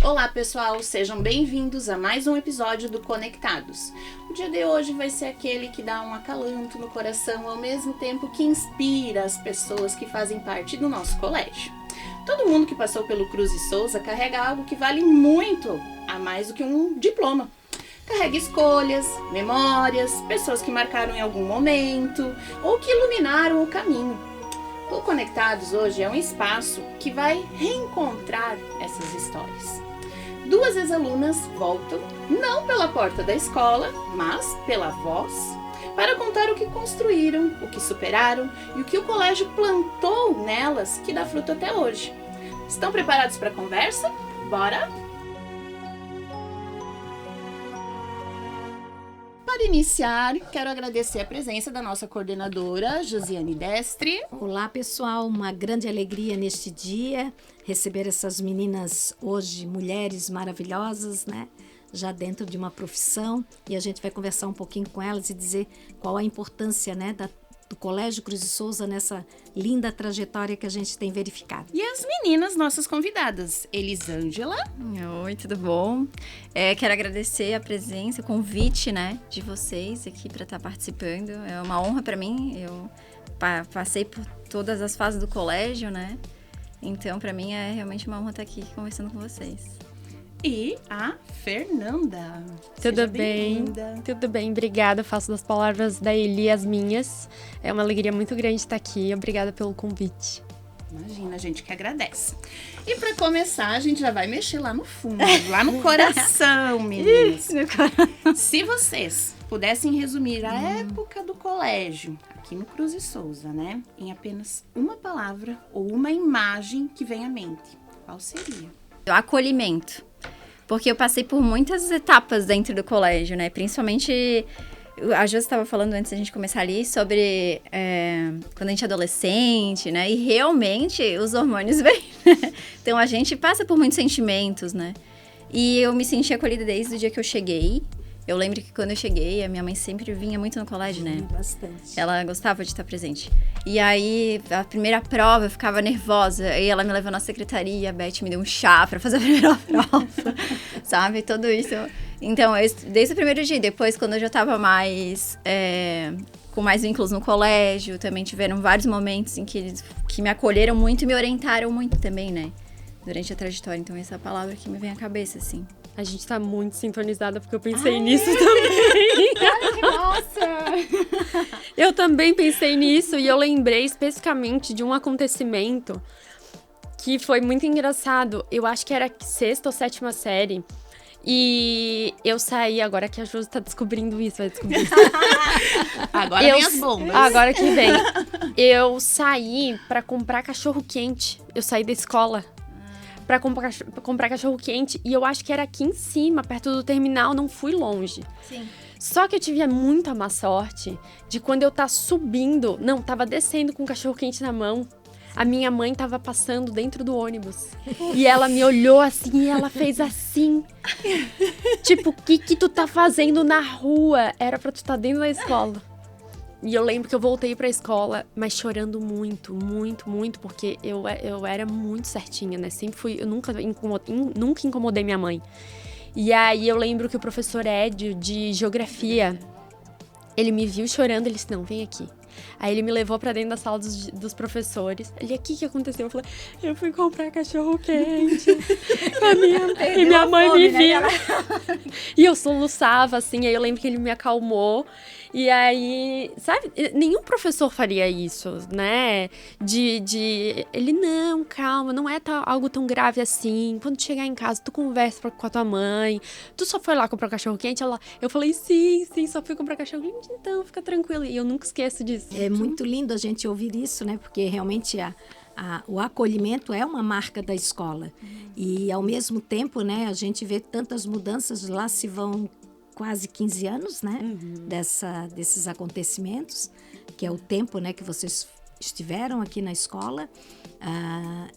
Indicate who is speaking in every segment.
Speaker 1: Olá pessoal, sejam bem-vindos a mais um episódio do Conectados. O dia de hoje vai ser aquele que dá um acalanto no coração, ao mesmo tempo que inspira as pessoas que fazem parte do nosso colégio. Todo mundo que passou pelo Cruz e Souza carrega algo que vale muito a mais do que um diploma. Carrega escolhas, memórias, pessoas que marcaram em algum momento ou que iluminaram o caminho. O Conectados hoje é um espaço que vai reencontrar essas histórias. Duas ex-alunas voltam, não pela porta da escola, mas pela voz, para contar o que construíram, o que superaram e o que o colégio plantou nelas que dá fruto até hoje. Estão preparados para a conversa? Bora! Para iniciar, quero agradecer a presença da nossa coordenadora, Josiane Destre.
Speaker 2: Olá, pessoal. Uma grande alegria neste dia receber essas meninas hoje, mulheres maravilhosas, né? Já dentro de uma profissão. E a gente vai conversar um pouquinho com elas e dizer qual a importância, né, do Colégio Cruz e Souza nessa linda trajetória que a gente tem verificado.
Speaker 1: E as meninas, nossas convidadas, Elisângela.
Speaker 3: Oi, tudo bom? Quero agradecer a presença, o convite, né, de vocês aqui para estar participando. É uma honra para mim. Eu passei por todas as fases do colégio, né? Então, para mim é realmente uma honra estar aqui conversando com vocês.
Speaker 1: E a Fernanda.
Speaker 4: Tudo bem? Tudo bem, obrigada. Faço das palavras da Eli as minhas. É uma alegria muito grande estar aqui. Obrigada pelo convite.
Speaker 1: Imagina, a gente que agradece. E para começar, a gente já vai mexer lá no fundo, lá no coração, meninas. Se vocês pudessem resumir a época do colégio, aqui no Cruz e Souza, né, em apenas uma palavra ou uma imagem que vem à mente, qual seria?
Speaker 3: O acolhimento. Porque eu passei por muitas etapas dentro do colégio, né? Principalmente, a Jô estava falando antes da gente começar ali sobre quando a gente é adolescente, né? E realmente os hormônios vêm, né? Então a gente passa por muitos sentimentos, né? E eu me senti acolhida desde o dia que eu cheguei. Eu lembro que quando eu cheguei, a minha mãe sempre vinha muito no colégio, né?
Speaker 2: Bastante.
Speaker 3: Ela gostava de estar presente. E aí, a primeira prova, eu ficava nervosa. Aí ela me levou na secretaria, a Beth me deu um chá pra fazer a primeira prova. Sabe? Tudo isso. Então, desde o primeiro dia. Depois, quando eu já tava mais... com mais vínculos no colégio, também tiveram vários momentos em que eles me acolheram muito e me orientaram muito também, né? Durante a trajetória. Então, essa é a palavra que me vem à cabeça, assim.
Speaker 4: A gente tá muito sintonizada porque eu pensei nisso também.
Speaker 3: Ai, que nossa!
Speaker 4: Eu também pensei nisso e eu lembrei especificamente de um acontecimento que foi muito engraçado. Eu acho que era 6ª ou 7ª série. E eu saí, agora que a Júlia tá descobrindo isso, vai descobrir isso.
Speaker 1: Agora vem as bombas.
Speaker 4: Agora que vem. Eu saí pra comprar cachorro-quente. Eu saí da escola pra comprar cachorro-quente. E eu acho que era aqui em cima, perto do terminal, não fui longe.
Speaker 3: Sim.
Speaker 4: Só que eu tive muita má sorte de quando eu tava descendo com o cachorro-quente na mão. A minha mãe tava passando dentro do ônibus. E ela me olhou assim e ela fez assim. Tipo, o que tu tá fazendo na rua? Era pra tu estar dentro da escola. E eu lembro que eu voltei pra escola, mas chorando muito, muito, muito, porque eu era muito certinha, né? Sempre fui, eu nunca incomodei minha mãe. E aí eu lembro que o professor Edio, de geografia, ele me viu chorando, ele disse, não, vem aqui. Aí ele me levou pra dentro da sala dos professores. Ele, o que aconteceu? Eu falei, eu fui comprar cachorro-quente. E minha mãe me viu. Né? E eu soluçava, assim, aí eu lembro que ele me acalmou. E aí, sabe, nenhum professor faria isso, né? Ele, não, calma, não é algo tão grave assim. Quando chegar em casa, tu conversa com a tua mãe. Tu só foi lá comprar cachorro-quente? Eu falei, sim, só fui comprar cachorro-quente, então fica tranquila. E eu nunca esqueço disso.
Speaker 2: É muito lindo a gente ouvir isso, né? Porque realmente o acolhimento é uma marca da escola. E, ao mesmo tempo, né, a gente vê tantas mudanças, lá se vão quase 15 anos, né, desses acontecimentos, que é o tempo, né, que vocês estiveram aqui na escola,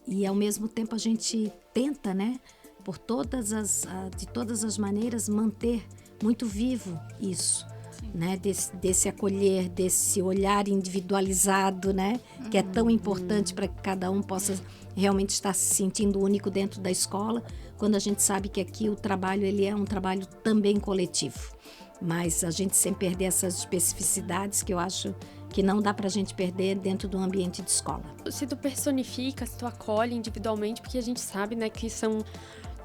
Speaker 2: e ao mesmo tempo a gente tenta, né, de todas as maneiras, manter muito vivo isso. Né, desse acolher, desse olhar individualizado, né, que é tão importante para que cada um possa realmente estar se sentindo único dentro da escola, quando a gente sabe que aqui o trabalho ele é um trabalho também coletivo. Mas a gente sem perder essas especificidades que eu acho que não dá pra gente perder dentro do ambiente de escola.
Speaker 4: Se tu personifica, se tu acolhe individualmente, porque a gente sabe, né, que são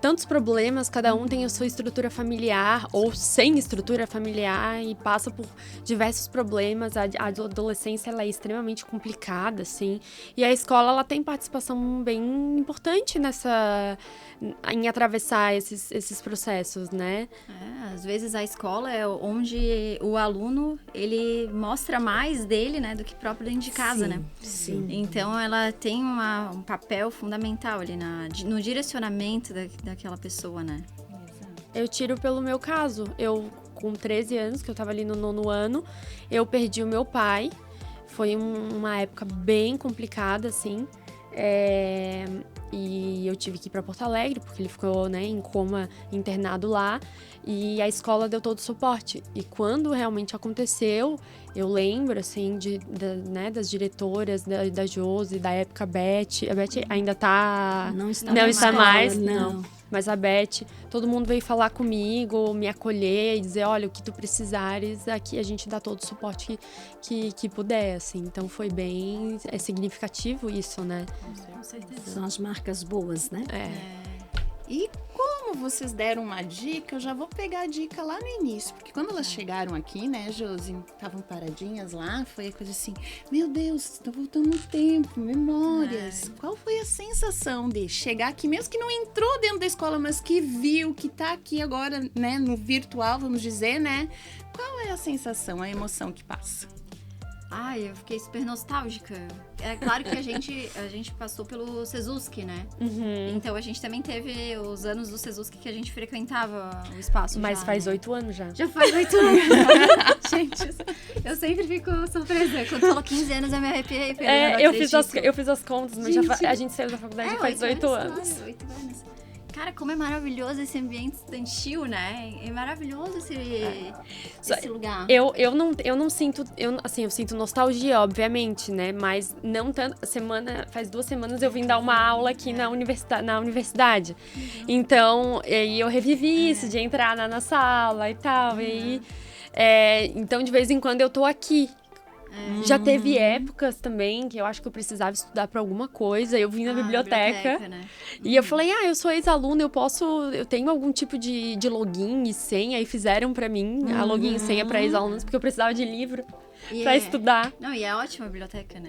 Speaker 4: tantos problemas, cada um tem a sua estrutura familiar ou sem estrutura familiar e passa por diversos problemas. A adolescência, ela é extremamente complicada, assim, e a escola, ela tem participação bem importante em atravessar esses processos, né?
Speaker 3: Às vezes a escola é onde o aluno, ele mostra mais dele, né, do que próprio dentro de casa, né?
Speaker 2: Sim.
Speaker 3: Então, ela tem um papel fundamental ali no direcionamento daquela pessoa, né?
Speaker 4: Eu tiro pelo meu caso. Eu, com 13 anos, que eu tava ali no 9º ano, eu perdi o meu pai. Foi uma época bem complicada, assim. E eu tive que ir pra Porto Alegre, porque ele ficou, né, em coma, internado lá. E a escola deu todo o suporte. E quando realmente aconteceu, eu lembro, assim, das diretoras, da Josi, da época Beth. A Beth ainda tá...
Speaker 2: Não está
Speaker 4: mais,
Speaker 2: não.
Speaker 4: Mas a Beth, todo mundo veio falar comigo, me acolher e dizer, olha, o que tu precisares, aqui a gente dá todo o suporte que puder, assim. Então foi bem significativo isso, né?
Speaker 3: Com certeza.
Speaker 2: São as marcas boas, né?
Speaker 1: E como vocês deram uma dica, eu já vou pegar a dica lá no início. Porque quando elas chegaram aqui, né, Josi, estavam paradinhas lá, foi a coisa assim, meu Deus, tá voltando no tempo, memórias. Qual foi a sensação de chegar aqui, mesmo que não entrou dentro da escola, mas que viu, que tá aqui agora, né, no virtual, vamos dizer, né? Qual é a sensação, a emoção que passa?
Speaker 3: Ai, eu fiquei super nostálgica. É claro que a gente passou pelo Sesusk, né? Então a gente também teve os anos do Sesusk que a gente frequentava o espaço.
Speaker 4: Mas
Speaker 3: já,
Speaker 4: faz
Speaker 3: né?
Speaker 4: 8 anos já.
Speaker 3: Já faz 8 anos. Gente, eu sempre fico surpresa. Quando falou 15 anos, eu me arrepiei.
Speaker 4: Eu fiz as contas, mas a gente saiu da faculdade faz 8 anos.
Speaker 3: Claro, 8 anos. Cara, como é maravilhoso esse ambiente estudantil, né? É maravilhoso esse lugar.
Speaker 4: Eu não sinto... Eu sinto nostalgia, obviamente, né? Mas não tanto... Faz 2 semanas eu vim dar uma aula aqui na universidade. Então, aí eu revivi isso, de entrar na sala e tal. E aí, então, de vez em quando, eu tô aqui. Já teve épocas também que eu acho que eu precisava estudar pra alguma coisa. Eu vim na biblioteca,
Speaker 3: né?
Speaker 4: E eu falei, eu sou ex-aluna, eu tenho algum tipo de login e senha. E fizeram pra mim a login e senha pra ex-alunos, porque eu precisava de livro pra estudar.
Speaker 3: Não, e é ótima a biblioteca, né?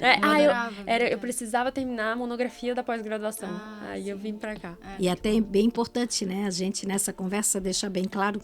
Speaker 4: Eu precisava terminar a monografia da pós-graduação. Aí eu vim pra cá.
Speaker 2: E até bem importante, né? A gente nessa conversa deixar bem claro,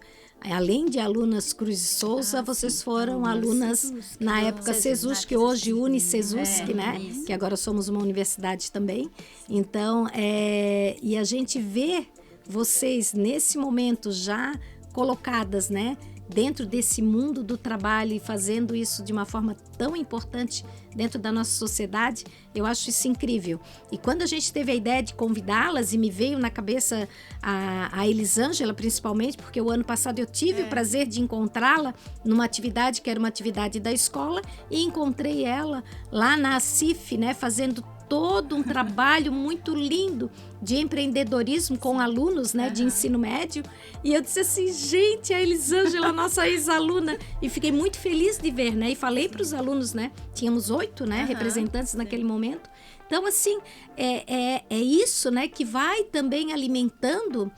Speaker 2: além de alunas Cruz e Souza, vocês foram alunas na época Sesusk, que hoje une Sesusk, né?
Speaker 3: Isso.
Speaker 2: Que agora somos uma universidade também. Então, e a gente vê vocês nesse momento já colocadas, né? Dentro desse mundo do trabalho e fazendo isso de uma forma tão importante dentro da nossa sociedade, eu acho isso incrível. E quando a gente teve a ideia de convidá-las, e me veio na cabeça a Elisângela, principalmente, porque o ano passado eu tive o prazer de encontrá-la numa atividade que era uma atividade da escola, e encontrei ela lá na CIF, né, fazendo todo um trabalho muito lindo de empreendedorismo com alunos, né, de ensino médio. E eu disse assim, gente, a Elisângela, nossa ex-aluna. E fiquei muito feliz de ver, né? E falei para os alunos, né? Tínhamos 8, né, representantes naquele momento. Então, assim, é isso, né, que vai também alimentando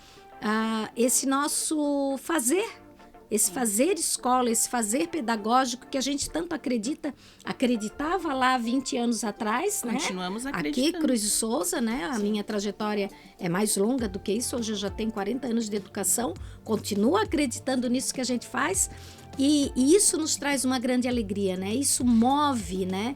Speaker 2: esse nosso fazer. Esse fazer escola, esse fazer pedagógico que a gente tanto acreditava lá 20 anos atrás, né?
Speaker 1: Continuamos acreditando.
Speaker 2: Aqui, Cruz de Souza, né? A minha trajetória é mais longa do que isso. Hoje eu já tenho 40 anos de educação, continuo acreditando nisso que a gente faz. E isso nos traz uma grande alegria, né? Isso move, né?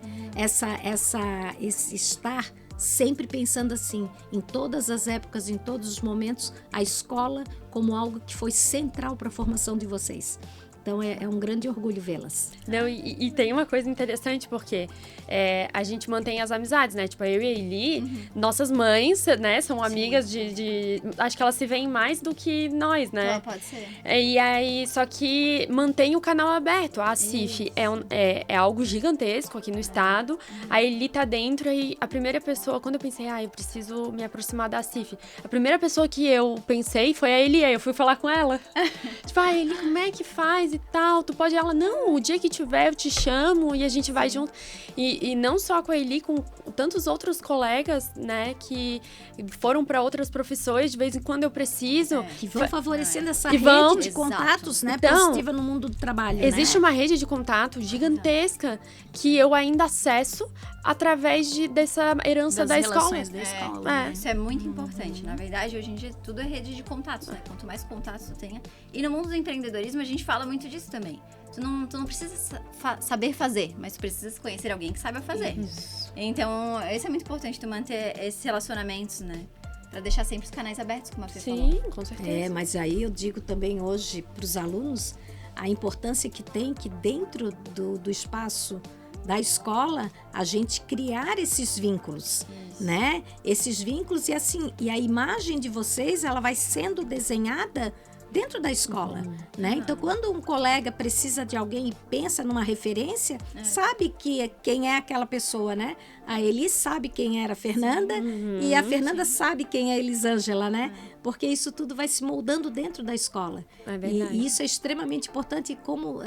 Speaker 2: Esse estar sempre pensando assim, em todas as épocas, em todos os momentos, a escola como algo que foi central para a formação de vocês. Então, é um grande orgulho vê-las.
Speaker 4: Não, e tem uma coisa interessante, porque a gente mantém as amizades, né? Tipo, eu e a Eli, nossas mães, né? São amigas de... Acho que elas se veem mais do que nós, né?
Speaker 3: Pode ser.
Speaker 4: E aí, só que mantém o canal aberto. A CIF é algo gigantesco aqui no estado. A Eli tá dentro e a primeira pessoa... Quando eu pensei, eu preciso me aproximar da CIF. A primeira pessoa que eu pensei foi a Eli. Aí eu fui falar com ela. Tipo, Eli, como é que faz e tal? Tu pode... Ela, não, o dia que tiver eu te chamo e a gente vai junto. E não só com a Eli, com tantos outros colegas, né? Que foram para outras profissões, de vez em quando eu preciso.
Speaker 2: Que vão favorecendo essa
Speaker 4: Que
Speaker 2: rede
Speaker 4: vão-
Speaker 2: de contatos, né?
Speaker 4: Então,
Speaker 2: Positiva no mundo do trabalho,
Speaker 4: Existe
Speaker 2: né?
Speaker 4: uma rede de contato gigantesca que eu ainda acesso através dessa herança
Speaker 1: Das
Speaker 4: da escola.
Speaker 1: relações da escola.
Speaker 4: É.
Speaker 3: Isso é muito importante. Na verdade, hoje em dia, tudo é rede de contatos, né? Quanto mais contatos tu tenha. E no mundo do empreendedorismo, a gente fala muito disso também. Tu não precisa saber fazer, mas tu precisa conhecer alguém que saiba fazer. Então, isso é muito importante, tu manter esses relacionamentos, né? Pra deixar sempre os canais abertos, como a Fê falou.
Speaker 4: Sim, com certeza.
Speaker 2: Mas aí eu digo também hoje para os alunos a importância que tem que dentro do espaço da escola a gente criar esses vínculos, né? Esses vínculos e a imagem de vocês ela vai sendo desenhada dentro da escola, né? Então, quando um colega precisa de alguém e pensa numa referência, sabe quem é aquela pessoa, né? A Eli sabe quem era a Fernanda e a Fernanda sabe quem é a Elisângela, né? Porque isso tudo vai se moldando dentro da escola.
Speaker 4: É verdade.
Speaker 2: E isso é extremamente importante, e como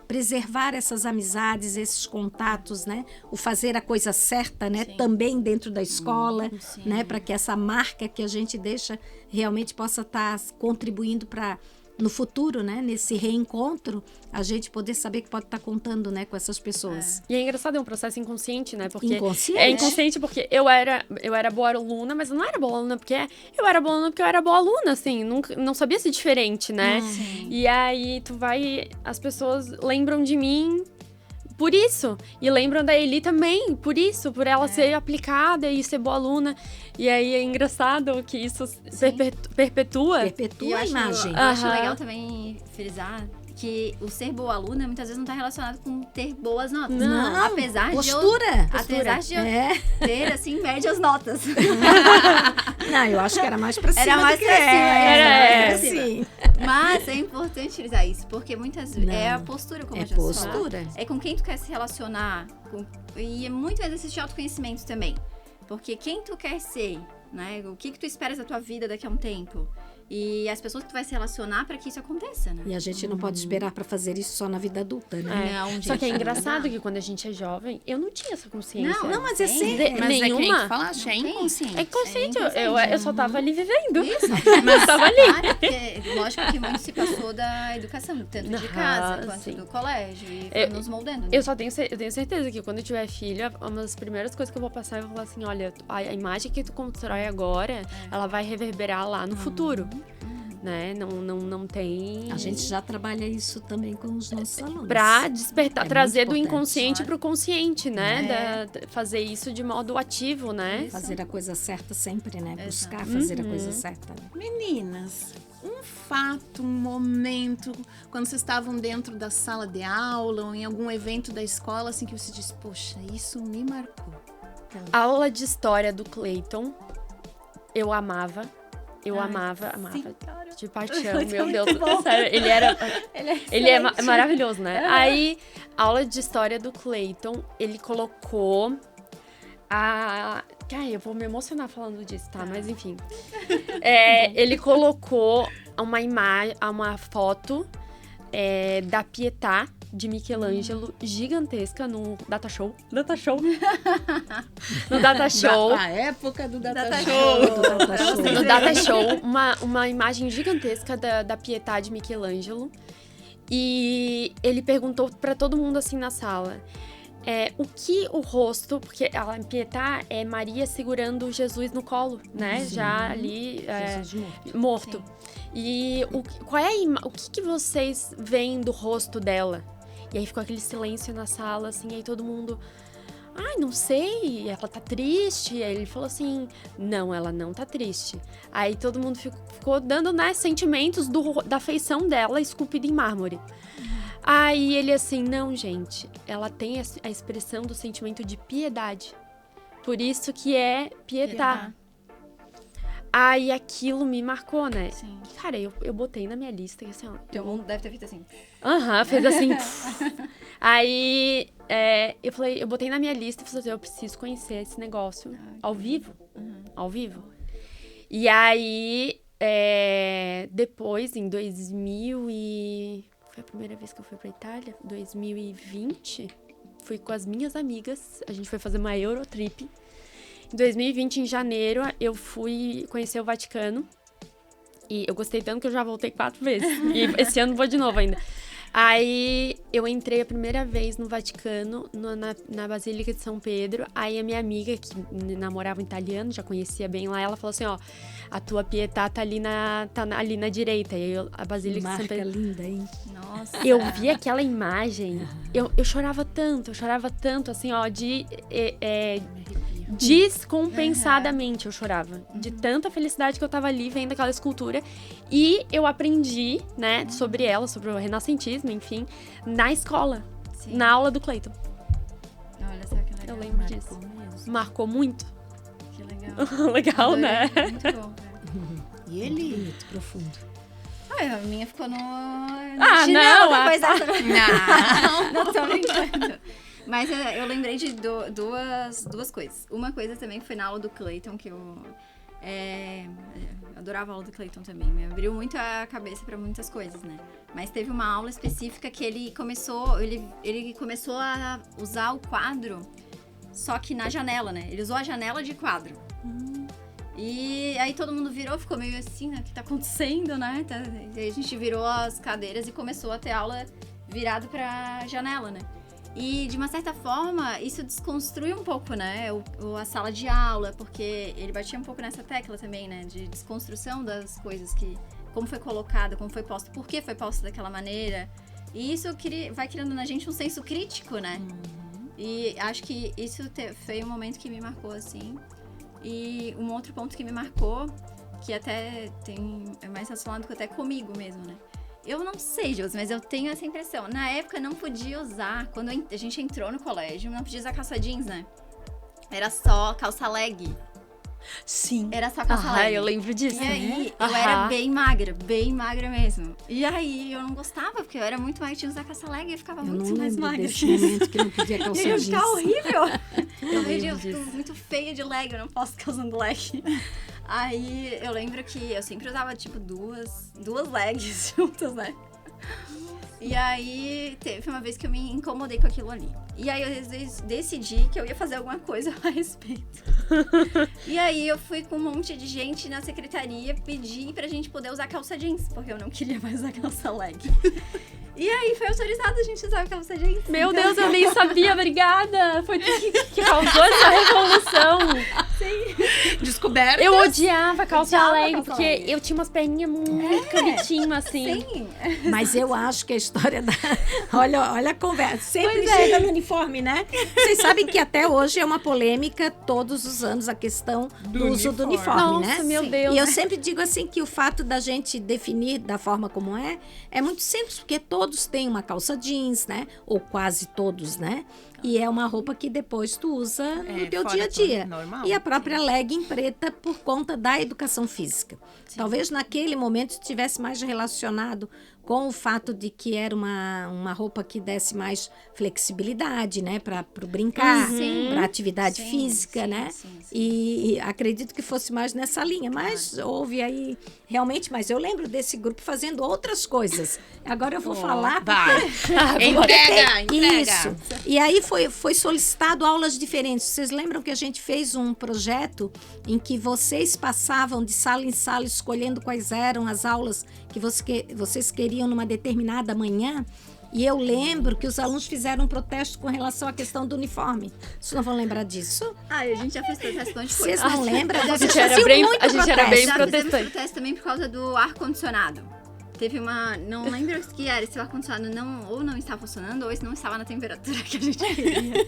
Speaker 2: preservar essas amizades, esses contatos, né? O fazer a coisa certa, né? Também dentro da escola, né? Para que essa marca que a gente deixa realmente possa estar contribuindo para no futuro, né? Nesse reencontro, a gente poder saber que pode estar contando, né? Com essas pessoas.
Speaker 4: E é engraçado, é um processo inconsciente, né? Porque
Speaker 2: Inconsciente?
Speaker 4: É inconsciente porque eu era boa aluna, mas eu não era boa aluna porque eu era boa aluna porque eu era boa aluna, assim. Não sabia ser diferente, né? E aí, as pessoas lembram de mim por isso. E lembram da Eli também por isso, por ela ser aplicada e ser boa aluna. E aí é engraçado que isso perpetua.
Speaker 3: E
Speaker 2: Perpetua
Speaker 3: eu
Speaker 2: a
Speaker 3: acho,
Speaker 2: imagem.
Speaker 3: eu acho
Speaker 4: Aham.
Speaker 3: legal também frisar que o ser boa aluna muitas vezes não está relacionado com ter boas notas.
Speaker 2: Não,
Speaker 3: apesar
Speaker 2: postura.
Speaker 3: de eu
Speaker 2: É.
Speaker 3: ter, assim, médias notas.
Speaker 2: Não, eu acho que era mais pra cima.
Speaker 3: Era mais
Speaker 2: do que
Speaker 3: pra cima,
Speaker 4: era
Speaker 2: sim.
Speaker 3: Mas é importante frisar isso, porque muitas vezes é a postura, como
Speaker 2: É
Speaker 3: a gente falou.
Speaker 2: postura.
Speaker 3: É com quem tu quer se relacionar. E é muito exercício de autoconhecimento também. Porque quem tu quer ser, né? O que tu esperas da tua vida daqui a um tempo. E as pessoas que tu vai se relacionar para que isso aconteça, né?
Speaker 2: E a gente não pode esperar pra fazer isso só na vida adulta, né?
Speaker 3: Não,
Speaker 4: Só
Speaker 3: gente,
Speaker 4: que é
Speaker 3: não
Speaker 4: engraçado
Speaker 3: dá.
Speaker 4: que quando a gente é jovem, eu não tinha essa consciência.
Speaker 3: Não,
Speaker 2: Não, mas é
Speaker 3: tem.
Speaker 2: sempre.
Speaker 1: Mas é que nem
Speaker 4: Nenhuma.
Speaker 1: tu falaste, é
Speaker 3: Não tem.
Speaker 1: inconsciente.
Speaker 4: É inconsciente,
Speaker 3: É inconsciente.
Speaker 4: eu só tava ali vivendo.
Speaker 3: Isso,
Speaker 4: Mas tava ali.
Speaker 3: claro, porque lógico que muito se passou da educação, tanto de casa quanto
Speaker 4: sim.
Speaker 3: do colégio, e foi
Speaker 4: Eu-
Speaker 3: nos moldando. Né?
Speaker 4: Eu tenho certeza que quando eu tiver filho, uma das primeiras coisas que eu vou passar, eu vou falar assim, olha, a imagem que tu constrói agora, ela vai reverberar lá no futuro. Né? Não tem...
Speaker 2: A gente já trabalha isso também com os nossos alunos.
Speaker 4: Pra despertar,
Speaker 2: É
Speaker 4: trazer
Speaker 2: muito
Speaker 4: do
Speaker 2: importante.
Speaker 4: inconsciente pro consciente, né? Fazer isso de modo ativo, né?
Speaker 2: Fazer a coisa certa sempre, né? Buscar fazer a coisa certa. Né?
Speaker 1: Meninas, um fato, um momento, quando vocês estavam dentro da sala de aula ou em algum evento da escola, assim, que você disse, poxa, isso me marcou.
Speaker 4: A aula de história do Clayton, eu amava. Eu amava. De paixão, meu Deus. Sério, ele é maravilhoso, né? Aí, a aula de história do Clayton, ele colocou eu vou me emocionar falando disso, tá? Mas enfim. Ele colocou uma foto da Pietà de Michelangelo gigantesca no Data Show. No Data Show.
Speaker 1: Da época do Data
Speaker 3: Data
Speaker 1: Show.
Speaker 4: No Data Show, uma imagem gigantesca da Pietà de Michelangelo. E ele perguntou pra todo mundo assim na sala. O que o rosto... Porque a Pietà é Maria segurando Jesus no colo, né? Já ali
Speaker 2: Jesus
Speaker 4: morto. E o que vocês veem do rosto dela? E aí ficou aquele silêncio na sala, assim, aí todo mundo... Ai, não sei, ela tá triste. Aí ele falou assim, não, ela não tá triste. Aí todo mundo ficou dando, né, sentimentos da feição dela esculpida em mármore. Aí ele assim, não, gente, ela tem a expressão do sentimento de piedade. Por isso que é pietar. Aí aquilo me marcou, né?
Speaker 3: Sim.
Speaker 4: Cara, eu botei na minha lista e assim, ó.
Speaker 3: Todo mundo deve ter feito assim.
Speaker 4: Fez assim. Aí eu botei na minha lista e falei assim, eu preciso conhecer esse negócio ao vivo. Ao vivo. E aí, depois, em 2000 e... Foi a primeira vez que eu fui pra Itália, 2020. Fui com as minhas amigas, a gente foi fazer uma Eurotrip. Em 2020, em janeiro, eu fui conhecer o Vaticano. E eu gostei tanto que eu já voltei 4 vezes. E esse ano vou de novo ainda. Aí eu entrei a primeira vez no Vaticano, na Basílica de São Pedro. Aí a minha amiga, que namorava um italiano, já conhecia bem lá, ela falou assim, ó, a tua Pietà tá ali na direita. E a Basílica de São Pedro...
Speaker 2: linda, hein?
Speaker 3: Nossa.
Speaker 4: Eu vi aquela imagem, eu chorava tanto, assim, ó, descompensadamente eu chorava. De tanta felicidade que eu tava ali vendo aquela escultura. E eu aprendi, né, sobre ela, sobre o renascentismo, enfim, na escola.
Speaker 3: Sim.
Speaker 4: Na aula do Clayton.
Speaker 3: Olha só que legal.
Speaker 4: Eu lembro disso.
Speaker 2: Mesmo.
Speaker 4: Marcou muito.
Speaker 3: Que legal.
Speaker 4: Legal,
Speaker 3: Adorei.
Speaker 4: né?
Speaker 3: Muito bom, cara.
Speaker 2: E ele? Bonito, profundo.
Speaker 3: A minha ficou no
Speaker 4: Ah,
Speaker 3: chinelo
Speaker 4: não,
Speaker 3: depois dessa.
Speaker 1: Não.
Speaker 3: Não tô brincando. Mas eu lembrei de duas coisas. Uma coisa também foi na aula do Clayton, que eu adorava a aula do Clayton também. Me abriu muito a cabeça pra muitas coisas, né? Mas teve uma aula específica que ele começou a usar o quadro, só que na janela, né? Ele usou a janela de quadro. E aí todo mundo virou, ficou meio assim, né? O que tá acontecendo, né? E aí a gente virou as cadeiras e começou a ter aula virado pra janela, né? E, de uma certa forma, isso desconstrui um pouco, né? A sala de aula, porque ele batia um pouco nessa tecla também, né? De desconstrução das coisas como foi colocado, como foi posto, por que foi posto daquela maneira. E isso vai criando na gente um senso crítico, né? E acho que isso foi um momento que me marcou, assim. E um outro ponto que me marcou, que até é mais relacionado até comigo mesmo, né? Eu não sei, Josi, mas eu tenho essa impressão. Na época, não podia usar... Quando a gente entrou no colégio, não podia usar calça jeans, né? Era só calça leg.
Speaker 4: Sim.
Speaker 3: Era só calça leg.
Speaker 4: Eu lembro disso.
Speaker 3: E aí, eu era bem magra mesmo. E aí, eu não gostava, porque eu era muito magra, tinha que usar calça leg e eu ficava muito mais magra.
Speaker 2: Desse momento que não podia calça
Speaker 3: E eu
Speaker 2: jeans.
Speaker 3: ficava horrível. Eu
Speaker 4: disso.
Speaker 3: fico muito feia de leg, eu não posso ficar usando leg. Aí, eu lembro que eu sempre usava, tipo, duas legs juntas, né? E aí, teve uma vez que eu me incomodei com aquilo ali. E aí, eu decidi que eu ia fazer alguma coisa a respeito. E aí, eu fui com um monte de gente na secretaria pedir pra gente poder usar calça jeans, porque eu não queria mais usar calça leg. E aí, foi autorizado a gente usar calça jeans.
Speaker 4: Meu Deus, eu nem sabia, obrigada. Foi tu que causou essa revolução.
Speaker 3: Sim.
Speaker 1: Descoberta.
Speaker 4: Eu odiava calça
Speaker 3: Odiava
Speaker 4: leg,
Speaker 3: calça
Speaker 4: porque
Speaker 3: leg.
Speaker 4: eu tinha umas perninhas muito cabritinhas, assim.
Speaker 3: Sim.
Speaker 2: Mas eu acho que a história da... Olha a conversa. Sempre chega no uniforme, né? Vocês sabem que até hoje é uma polêmica, todos os anos, a questão do uso do uniforme,
Speaker 4: Nossa,
Speaker 2: né?
Speaker 4: meu
Speaker 3: Sim.
Speaker 4: Deus.
Speaker 2: E eu sempre digo assim que o fato da gente definir da forma como é muito simples, porque todos têm uma calça jeans, né? Ou quase todos, né? E é uma roupa que depois tu usa no teu dia a dia.
Speaker 1: Normal.
Speaker 2: E a própria legging preta por conta da educação física. Talvez naquele momento estivesse mais relacionado com o fato de que era uma roupa que desse mais flexibilidade, né? Para o brincar, para atividade física, né?
Speaker 3: Sim.
Speaker 2: E acredito que fosse mais nessa linha. Mas houve aí, realmente, mas eu lembro desse grupo fazendo outras coisas. Agora eu vou falar.
Speaker 1: Vai.
Speaker 2: Entrega.
Speaker 1: Entrega.
Speaker 2: Isso. E aí foi solicitado aulas diferentes. Vocês lembram que a gente fez um projeto em que vocês passavam de sala em sala escolhendo quais eram as aulas que vocês queriam numa determinada manhã? E eu lembro que os alunos fizeram um protesto com relação à questão do uniforme. Vocês não vão lembrar disso?
Speaker 3: Ai, a gente já fez protesto de coisa.
Speaker 2: Vocês não lembram?
Speaker 3: A
Speaker 2: Vocês
Speaker 4: gente era
Speaker 2: faziam
Speaker 4: bem-
Speaker 2: muito
Speaker 4: a gente era
Speaker 2: protesto.
Speaker 4: bem
Speaker 3: Já fizemos
Speaker 4: protestante.
Speaker 3: protesto também por causa do ar-condicionado. Teve uma... Não lembro o que era, se o ar-condicionado não estava funcionando, ou se não estava na temperatura que a gente queria.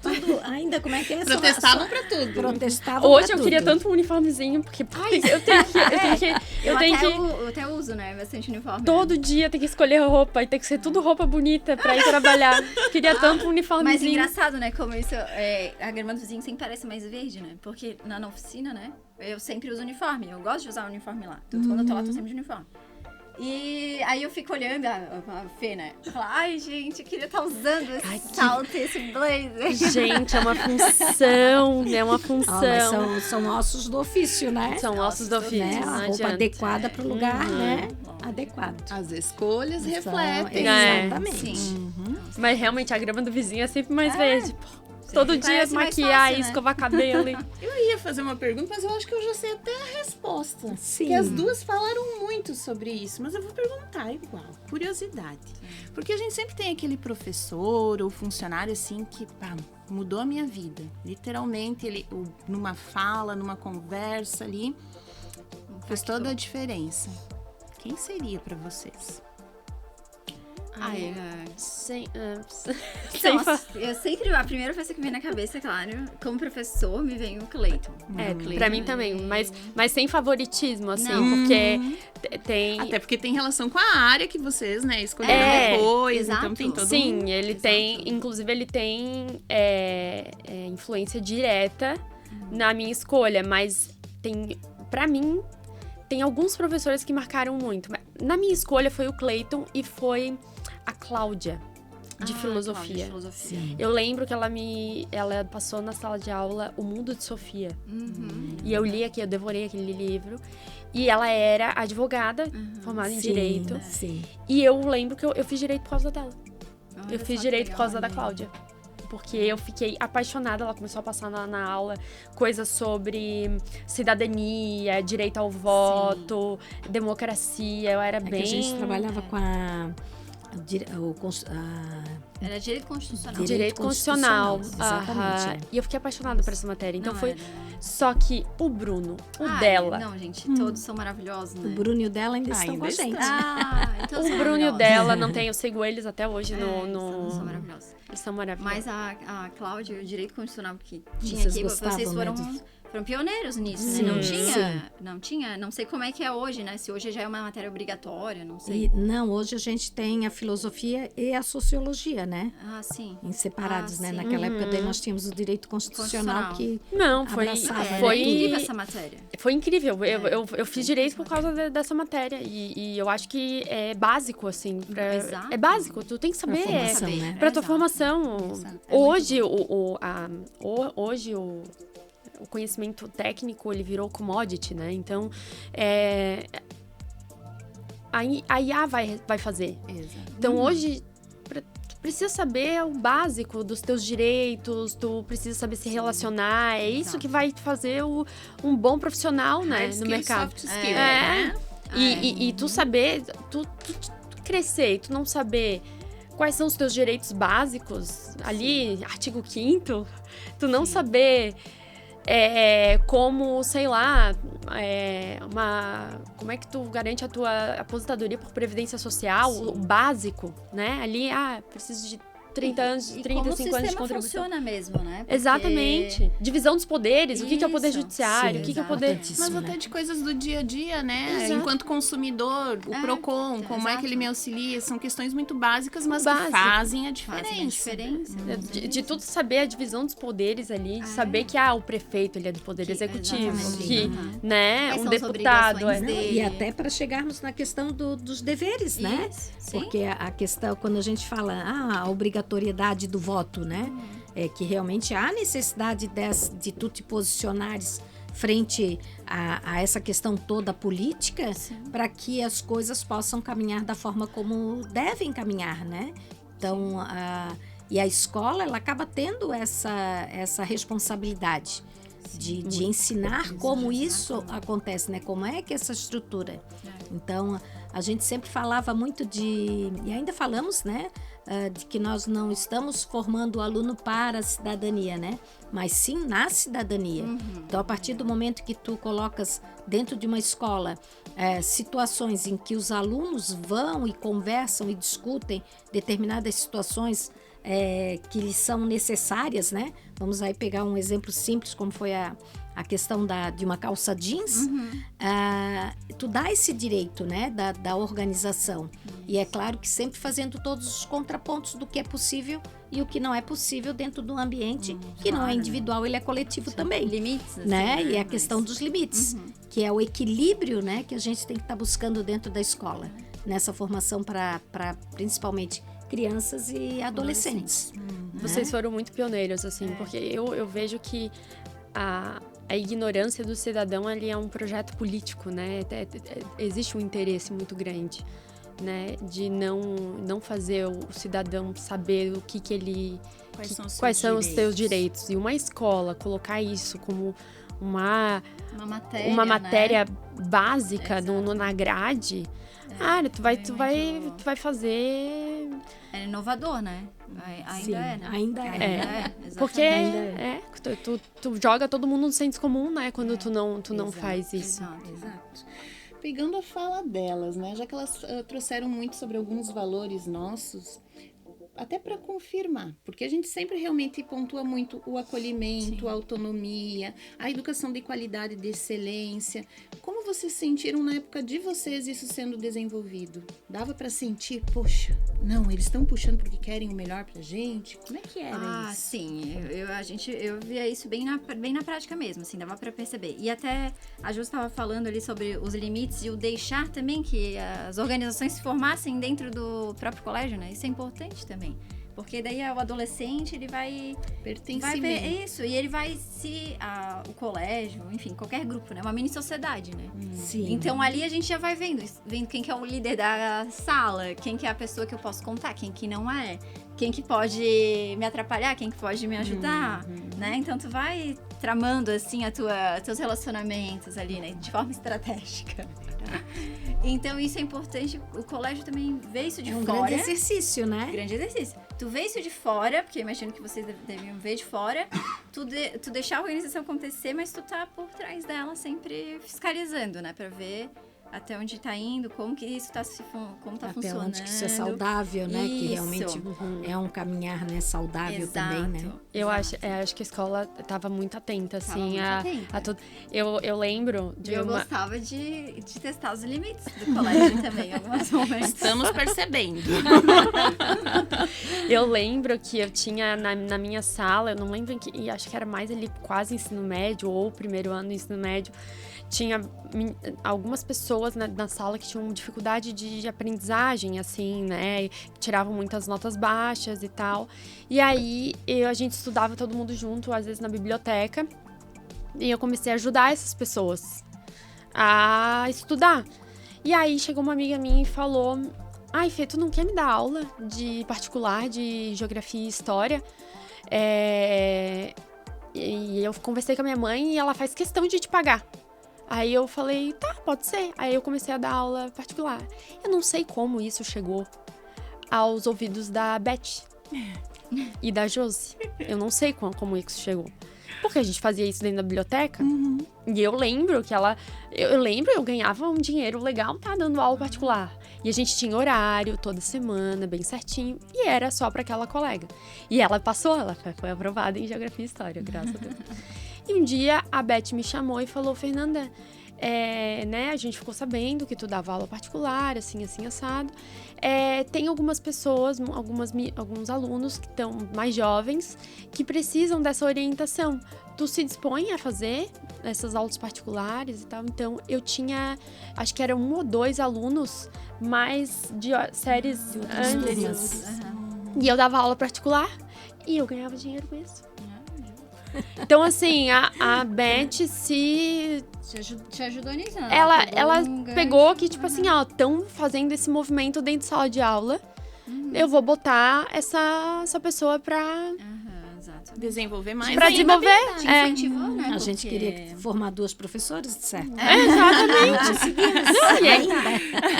Speaker 2: Tudo, ainda, como é que é?
Speaker 1: Protestavam pra tudo.
Speaker 2: Protestavam
Speaker 4: Hoje
Speaker 2: pra
Speaker 4: eu queria
Speaker 2: tudo.
Speaker 4: tanto um uniformezinho, porque eu tenho que
Speaker 3: Eu até uso, né, bastante uniforme.
Speaker 4: todo dia ter que escolher roupa e tem que ser tudo roupa bonita pra ir trabalhar. Queria tanto um
Speaker 3: Mas
Speaker 4: uniformezinho.
Speaker 3: engraçado, né, como isso... a grama do vizinho sempre parece mais verde, né? Porque na oficina, né, eu sempre uso uniforme. Eu gosto de usar uniforme lá. Então, quando eu tô lá, eu tô sempre de uniforme. E aí eu fico olhando a Fê, né? Eu falo, ai, gente, eu queria estar usando esse salto, esse blazer.
Speaker 4: Gente, é uma função, é uma função.
Speaker 2: Mas são ossos do ofício, né?
Speaker 4: São ossos do ofício,
Speaker 2: Né?
Speaker 4: não
Speaker 2: A roupa
Speaker 4: adianta.
Speaker 2: adequada pro lugar, né? Adequado.
Speaker 1: As escolhas
Speaker 2: São-
Speaker 1: refletem.
Speaker 2: Exatamente.
Speaker 3: Sim.
Speaker 4: Mas realmente a grama do vizinho é sempre mais verde. Pô,
Speaker 3: Sempre
Speaker 4: todo dia
Speaker 3: parece mais
Speaker 4: maquiar,
Speaker 3: fácil, né?
Speaker 4: escovar cabelo.
Speaker 1: Eu ia fazer uma pergunta, mas eu acho que eu já sei até a resposta.
Speaker 2: Sim.
Speaker 1: Porque as duas falaram muito sobre isso, mas eu vou perguntar igual, curiosidade. Porque a gente sempre tem aquele professor ou funcionário assim que, pá, mudou a minha vida. Literalmente, ele, numa fala, numa conversa ali, fez toda a diferença. Quem seria pra vocês?
Speaker 3: Ai,
Speaker 4: Sem
Speaker 3: eu sempre, a primeira pessoa que vem na cabeça, claro, como professor, me vem o Cleiton.
Speaker 4: pra mim também, mas sem favoritismo, assim,
Speaker 3: Não.
Speaker 4: porque tem...
Speaker 1: Até porque tem relação com a área que vocês, né, escolheram
Speaker 4: É,
Speaker 1: depois,
Speaker 3: exato.
Speaker 1: então tem todo
Speaker 4: Sim, ele tem, inclusive ele tem influência direta na minha escolha, mas tem, pra mim, tem alguns professores que marcaram muito. Na minha escolha foi o Cleiton e foi a Cláudia, de filosofia.
Speaker 2: Sim.
Speaker 4: Eu lembro que ela passou na sala de aula O Mundo de Sofia.
Speaker 3: Uhum.
Speaker 4: E eu eu devorei aquele livro. E ela era advogada, formada em
Speaker 2: Sim,
Speaker 4: Direito.
Speaker 2: Sim.
Speaker 4: E eu lembro que eu fiz Direito por causa dela.
Speaker 3: Olha
Speaker 4: Eu
Speaker 3: só
Speaker 4: fiz
Speaker 3: que
Speaker 4: Direito por
Speaker 3: legal,
Speaker 4: causa da
Speaker 3: né?
Speaker 4: Cláudia. Porque eu fiquei apaixonada, ela começou a passar na aula coisas sobre cidadania, direito ao voto, democracia, eu era
Speaker 2: É que
Speaker 4: bem...
Speaker 2: a gente trabalhava com
Speaker 3: Era direito constitucional.
Speaker 2: Direito
Speaker 4: Constitucional.
Speaker 2: constitucional, exatamente.
Speaker 4: Aham. E eu fiquei apaixonada por essa matéria. Então
Speaker 3: Não
Speaker 4: foi...
Speaker 3: era.
Speaker 4: Só que o Bruno,
Speaker 3: Ai,
Speaker 4: dela...
Speaker 3: Não, gente, todos são maravilhosos, né?
Speaker 2: O Bruno e o dela ainda estão
Speaker 1: Ainda
Speaker 2: com a gente.
Speaker 3: Então
Speaker 4: O
Speaker 3: são
Speaker 4: Bruno e o
Speaker 3: maravilhosos.
Speaker 4: dela, não tem, eu sigo eles até hoje
Speaker 3: Eles são maravilhosos.
Speaker 4: Eles são maravilhosos.
Speaker 3: Mas a Cláudia, o direito constitucional que tinha
Speaker 2: Vocês
Speaker 3: aqui,
Speaker 2: gostavam,
Speaker 3: vocês
Speaker 2: né,
Speaker 3: foram pioneiros nisso, né? Não tinha, não sei como é que é hoje, né? Se hoje já é uma matéria obrigatória, não sei.
Speaker 2: Não, hoje a gente tem a filosofia e a sociologia, né?
Speaker 3: Ah, sim.
Speaker 2: Em separados,
Speaker 3: Ah,
Speaker 2: né?
Speaker 3: sim.
Speaker 2: Naquela época daí nós tínhamos o direito constitucional que
Speaker 4: Não, foi...
Speaker 2: abraçava, né?
Speaker 3: Era incrível essa matéria.
Speaker 4: Foi incrível. Eu fiz direito por causa dessa matéria. E eu acho que é básico, assim.
Speaker 3: Exato.
Speaker 4: É básico, tu tem que
Speaker 2: pra
Speaker 4: saber.
Speaker 2: formação, né?
Speaker 4: Pra tua
Speaker 3: Exato.
Speaker 4: formação.
Speaker 1: Exato.
Speaker 4: Hoje, o conhecimento técnico, ele virou commodity, né? Então, a IA vai fazer.
Speaker 1: Exato.
Speaker 4: Então, hoje, tu precisa saber o básico dos teus direitos, tu precisa saber se relacionar. É isso
Speaker 3: Exato.
Speaker 4: que vai te fazer um bom profissional, né,
Speaker 1: Hard
Speaker 4: no
Speaker 1: skill,
Speaker 4: mercado.
Speaker 1: soft skill,
Speaker 4: É.
Speaker 1: né?
Speaker 4: E tu saber, tu crescer e tu não saber quais são os teus direitos básicos, ali, artigo 5º, tu não saber como, sei lá, como é que tu garante a tua aposentadoria por previdência social, o básico, né? Ali, preciso de 30 anos,
Speaker 3: E
Speaker 4: 35
Speaker 3: como o
Speaker 4: anos de
Speaker 3: sistema
Speaker 4: contribuição.
Speaker 3: funciona mesmo, né? Porque-
Speaker 4: Exatamente. Divisão dos poderes, o que é o poder
Speaker 3: Isso.
Speaker 4: judiciário,
Speaker 2: Sim,
Speaker 4: o que é o poder...
Speaker 2: importantíssimo.
Speaker 1: Mas
Speaker 2: né?
Speaker 1: até de coisas do dia a dia, né?
Speaker 4: Exato.
Speaker 1: Enquanto consumidor, o PROCON, como é que ele me auxilia, são questões muito básicas, mas que
Speaker 4: Básico.
Speaker 1: fazem a
Speaker 3: Fazem a
Speaker 1: diferença.
Speaker 3: diferença.
Speaker 4: De tudo saber a divisão dos poderes ali, de saber que o prefeito ele é do poder executivo,
Speaker 3: exatamente.
Speaker 4: que,
Speaker 3: Uhum.
Speaker 4: né,
Speaker 3: Quais
Speaker 4: um
Speaker 3: são as
Speaker 4: deputado
Speaker 3: obrigações
Speaker 2: Não,
Speaker 3: dele?
Speaker 2: e até para chegarmos na questão dos deveres, né?
Speaker 3: Isso, sim.
Speaker 2: Porque a questão, quando a gente fala a obrigatoriedade do voto, né? É que realmente há necessidade de tu te posicionares frente a essa questão toda política para que as coisas possam caminhar da forma como devem caminhar, né? Então, e a escola, ela acaba tendo essa responsabilidade. de ensinar como isso acontece, né? Como é que essa estrutura. Então, a gente sempre falava muito e ainda falamos, né? De que nós não estamos formando o aluno para a cidadania, né? Mas sim na cidadania. Então, a partir do momento que tu colocas dentro de uma escola situações em que os alunos vão e conversam e discutem determinadas situações que lhes são necessárias, né? Vamos aí pegar um exemplo simples, como foi a questão de uma calça jeans. Tu dá esse direito, né, da organização. E é claro que sempre fazendo todos os contrapontos do que é possível e o que não é possível dentro de um ambiente que não é individual, ele é coletivo também.
Speaker 3: Limites, assim,
Speaker 2: né? E a questão dos limites, que é o equilíbrio, né, que a gente tem que estar buscando dentro da escola, nessa formação para principalmente crianças e adolescentes.
Speaker 4: Vocês foram muito pioneiros, assim, porque eu vejo que a ignorância do cidadão ali é um projeto político, né? Existe um interesse muito grande, né? De não fazer o cidadão saber o que ele... Quais são os seus direitos. E uma escola colocar isso como uma matéria básica na grade... tu vai fazer...
Speaker 3: É inovador, né? Ainda é, né?
Speaker 2: Ainda é.
Speaker 4: Porque tu joga todo mundo no senso comum, né? Quando tu não faz isso.
Speaker 1: Exato. Pegando a fala delas, né? Já que elas trouxeram muito sobre alguns valores nossos, até para confirmar, porque a gente sempre realmente pontua muito o acolhimento, a autonomia, a educação de qualidade e de excelência. Como vocês sentiram na época de vocês isso sendo desenvolvido? Dava para sentir, poxa, não, eles estão puxando porque querem o melhor pra gente? Como é que era isso?
Speaker 3: Sim, eu via isso bem na prática mesmo, assim, dava para perceber. E até a Ju estava falando ali sobre os limites e o deixar também que as organizações se formassem dentro do próprio colégio, né? Isso é importante também. Porque daí o adolescente, ele vai ver isso, e ele vai o colégio, enfim, qualquer grupo, né? Uma mini sociedade, né?
Speaker 2: Sim.
Speaker 3: Então ali a gente já vai vendo quem que é o líder da sala, quem que é a pessoa que eu posso contar, quem que não é, quem que pode me atrapalhar, quem que pode me ajudar, né? Então tu vai tramando, assim, teus relacionamentos ali, né? De forma estratégica. Então isso é importante, o colégio também vê isso de fora.
Speaker 2: É um grande exercício, né?
Speaker 3: Grande exercício. Tu vê isso de fora, porque eu imagino que vocês deviam ver de fora, tu deixar a organização acontecer, mas tu tá por trás dela sempre fiscalizando, né? Pra ver até onde tá indo, como que isso tá como tá
Speaker 2: até
Speaker 3: funcionando.
Speaker 2: Até onde que isso é saudável, né?
Speaker 3: Isso.
Speaker 2: Que realmente é um caminhar, né? Saudável. Exato. Também, né?
Speaker 4: Eu acho que a escola tava muito atenta, assim, a tudo. Eu lembro de
Speaker 3: eu gostava de testar os limites do colégio também, em alguns momentos.
Speaker 1: Estamos percebendo.
Speaker 4: Eu lembro que eu tinha na minha sala, eu não lembro e acho que era mais ali quase ensino médio ou primeiro ano do ensino médio, tinha algumas pessoas na sala que tinham dificuldade de aprendizagem, assim, né? Tiravam muitas notas baixas e tal. E aí, a gente estudava todo mundo junto, às vezes na biblioteca. E eu comecei a ajudar essas pessoas a estudar. E aí, chegou uma amiga minha e falou... Ai, Fê, tu não quer me dar aula de particular, de geografia e história? E eu conversei com a minha mãe e ela faz questão de te pagar. Aí eu falei, tá, pode ser. Aí eu comecei a dar aula particular. Eu não sei como isso chegou aos ouvidos da Beth e da Josi. Eu não sei como isso chegou. Porque a gente fazia isso dentro da biblioteca. E eu lembro que eu ganhava um dinheiro legal, tá, dando aula particular. E a gente tinha horário toda semana, bem certinho. E era só pra aquela colega. E ela passou, ela foi aprovada em Geografia e História, graças a Deus. E um dia a Beth me chamou e falou, Fernanda, né, a gente ficou sabendo que tu dava aula particular, assim, assado. Tem algumas pessoas, alguns alunos que estão mais jovens que precisam dessa orientação. Tu se dispõe a fazer essas aulas particulares e tal? Então, eu tinha, acho que eram 1 ou 2 alunos mais de séries antes. E eu dava aula particular e eu ganhava dinheiro com isso. Então, assim, a Beth
Speaker 3: te ajudou nisso, né?
Speaker 4: Ela pegou que, tipo assim, estão fazendo esse movimento dentro de sala de aula. Eu vou botar essa pessoa pra
Speaker 3: Exato.
Speaker 1: Desenvolver mais
Speaker 4: Pra
Speaker 1: ainda.
Speaker 4: desenvolver.
Speaker 3: Te
Speaker 4: É.
Speaker 3: incentivou, né?
Speaker 2: A gente
Speaker 3: Porque-
Speaker 2: queria formar 2 professores, certo?
Speaker 4: Exatamente.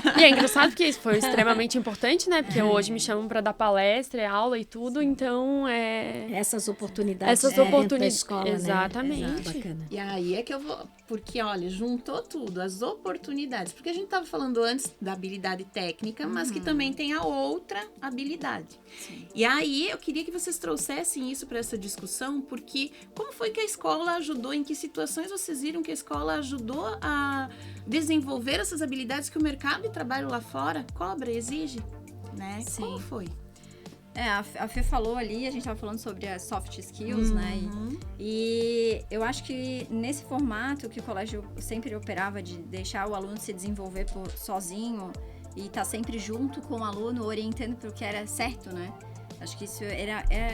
Speaker 4: Não, e é engraçado porque isso foi extremamente importante, né? Porque hoje me chamam pra dar palestra, aula e tudo, então
Speaker 2: Essas oportunidades
Speaker 4: essas
Speaker 2: dentro da
Speaker 4: oportunidades.
Speaker 2: escola,
Speaker 4: Exatamente.
Speaker 2: né? Bacana.
Speaker 1: E aí é que eu vou. Porque, olha, juntou tudo, as oportunidades. Porque a gente estava falando antes da habilidade técnica, mas que também tem a outra habilidade.
Speaker 3: Sim.
Speaker 1: E aí eu queria que vocês trouxessem isso para essa discussão, porque como foi que a escola ajudou? Em que situações vocês viram que a escola ajudou a desenvolver essas habilidades que o mercado de trabalho lá fora cobra, exige? Né?
Speaker 3: Sim.
Speaker 1: Como foi?
Speaker 3: A Fê falou ali, a gente tava falando sobre as soft skills, né? E eu acho que nesse formato que o colégio sempre operava de deixar o aluno se desenvolver sozinho e estar sempre junto com o aluno, orientando para o que era certo, né? Acho que isso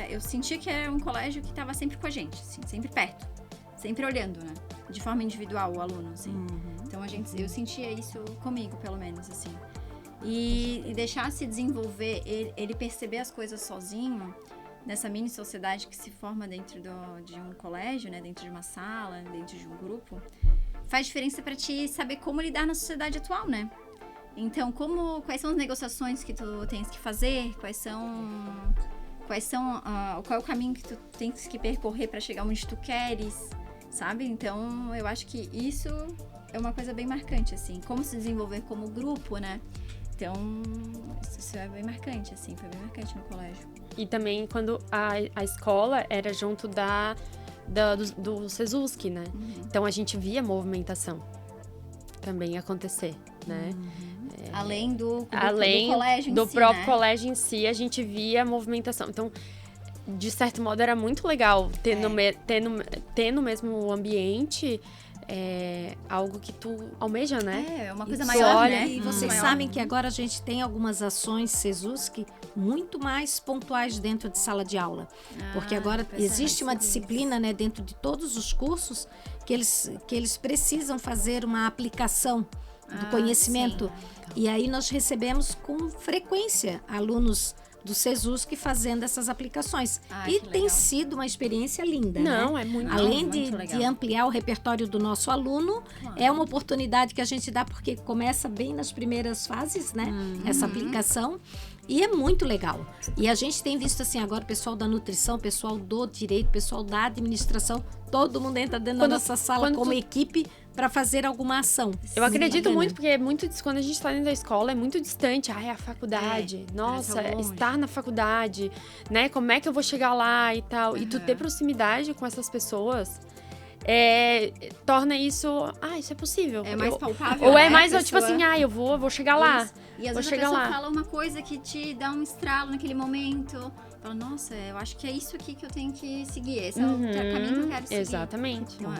Speaker 3: eu sentia que era um colégio que estava sempre com a gente, assim, sempre perto, sempre olhando, né? De forma individual o aluno, assim. Então eu sentia isso comigo, pelo menos, assim. E deixar se desenvolver, ele perceber as coisas sozinho, nessa mini sociedade que se forma dentro de um colégio, né? Dentro de uma sala, dentro de um grupo, faz diferença para ti saber como lidar na sociedade atual, né? Então, quais são as negociações que tu tens que fazer, qual é o caminho que tu tens que percorrer para chegar onde tu queres, sabe? Então, eu acho que isso é uma coisa bem marcante, assim, como se desenvolver como grupo, né? Então, isso é bem marcante, assim, foi bem marcante no colégio.
Speaker 4: E também quando a escola era junto do Sesusk, né? Então a gente via movimentação também acontecer, né?
Speaker 3: Além do colégio em
Speaker 4: do
Speaker 3: si,
Speaker 4: próprio
Speaker 3: né?
Speaker 4: colégio em si, a gente via a movimentação. Então, de certo modo, era muito legal ter no mesmo ambiente algo que tu almeja, né?
Speaker 3: É uma coisa
Speaker 4: E
Speaker 3: maior,
Speaker 4: olha,
Speaker 3: né?
Speaker 2: E vocês
Speaker 3: Maior.
Speaker 2: sabem que agora a gente tem algumas ações Sesusk muito mais pontuais dentro de sala de aula. Porque agora
Speaker 3: pois é,
Speaker 2: existe uma
Speaker 3: sim.
Speaker 2: disciplina, né, dentro de todos os cursos que eles precisam fazer uma aplicação do conhecimento. E aí nós recebemos com frequência alunos do Sesusk fazendo essas aplicações. E
Speaker 3: que
Speaker 2: tem
Speaker 3: legal.
Speaker 2: sido uma experiência linda, né?
Speaker 4: Não, é muito
Speaker 2: Além
Speaker 3: muito legal.
Speaker 2: de ampliar o repertório do nosso aluno, é uma oportunidade que a gente dá porque começa bem nas primeiras fases, né? Essa aplicação. E é muito legal. E a gente tem visto assim agora o pessoal da nutrição, o pessoal do direito, o pessoal da administração, todo mundo entra dentro da nossa sala como equipe para fazer alguma ação.
Speaker 4: Eu acredito
Speaker 2: Bacana.
Speaker 4: muito, porque quando a gente está dentro da escola, é muito distante. É a faculdade. Nossa,
Speaker 3: tá longe.
Speaker 4: estar na faculdade, né? Como é que eu vou chegar lá e tal. E tu ter proximidade com essas pessoas torna isso... isso é possível.
Speaker 3: É mais palpável,
Speaker 4: Ou
Speaker 3: né?
Speaker 4: é mais,
Speaker 3: A
Speaker 4: tipo
Speaker 3: pessoa-
Speaker 4: assim, eu vou chegar lá.
Speaker 3: Isso. E às
Speaker 4: Vou
Speaker 3: vezes a
Speaker 4: chegar
Speaker 3: pessoa
Speaker 4: lá.
Speaker 3: fala uma coisa que te dá um estralo naquele momento. Fala, nossa, eu acho que é isso aqui que eu tenho que seguir. Esse é o caminho que eu quero seguir.
Speaker 4: Exatamente.
Speaker 3: Então,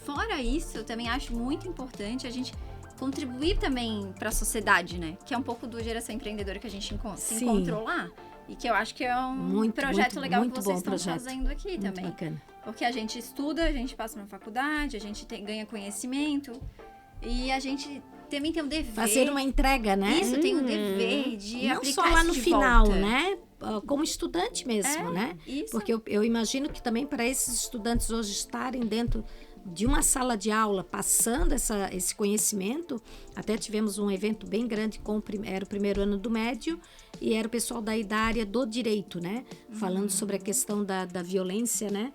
Speaker 3: fora isso, eu também acho muito importante a gente contribuir também para a sociedade, né? Que é um pouco do Geração Empreendedora que a gente se
Speaker 2: Sim.
Speaker 3: encontrou lá. E que eu acho que é um
Speaker 2: Muito,
Speaker 3: projeto
Speaker 2: muito,
Speaker 3: legal
Speaker 2: muito
Speaker 3: que vocês
Speaker 2: bom
Speaker 3: estão
Speaker 2: projeto.
Speaker 3: fazendo aqui
Speaker 2: Muito
Speaker 3: também.
Speaker 2: bacana.
Speaker 3: Porque a gente estuda, a gente passa na faculdade, a gente ganha conhecimento e a gente também tem o dever.
Speaker 2: Fazer uma entrega, né?
Speaker 3: Isso, tem o dever de
Speaker 2: Não
Speaker 3: aplicar
Speaker 2: só lá
Speaker 3: isso
Speaker 2: no
Speaker 3: de
Speaker 2: final,
Speaker 3: volta.
Speaker 2: né? Como estudante mesmo, né?
Speaker 3: Isso.
Speaker 2: Porque eu imagino que também para esses estudantes hoje estarem dentro de uma sala de aula, passando esse conhecimento, até tivemos um evento bem grande, era o primeiro ano do médio, e era o pessoal da área do direito, né? Falando sobre a questão da violência, né?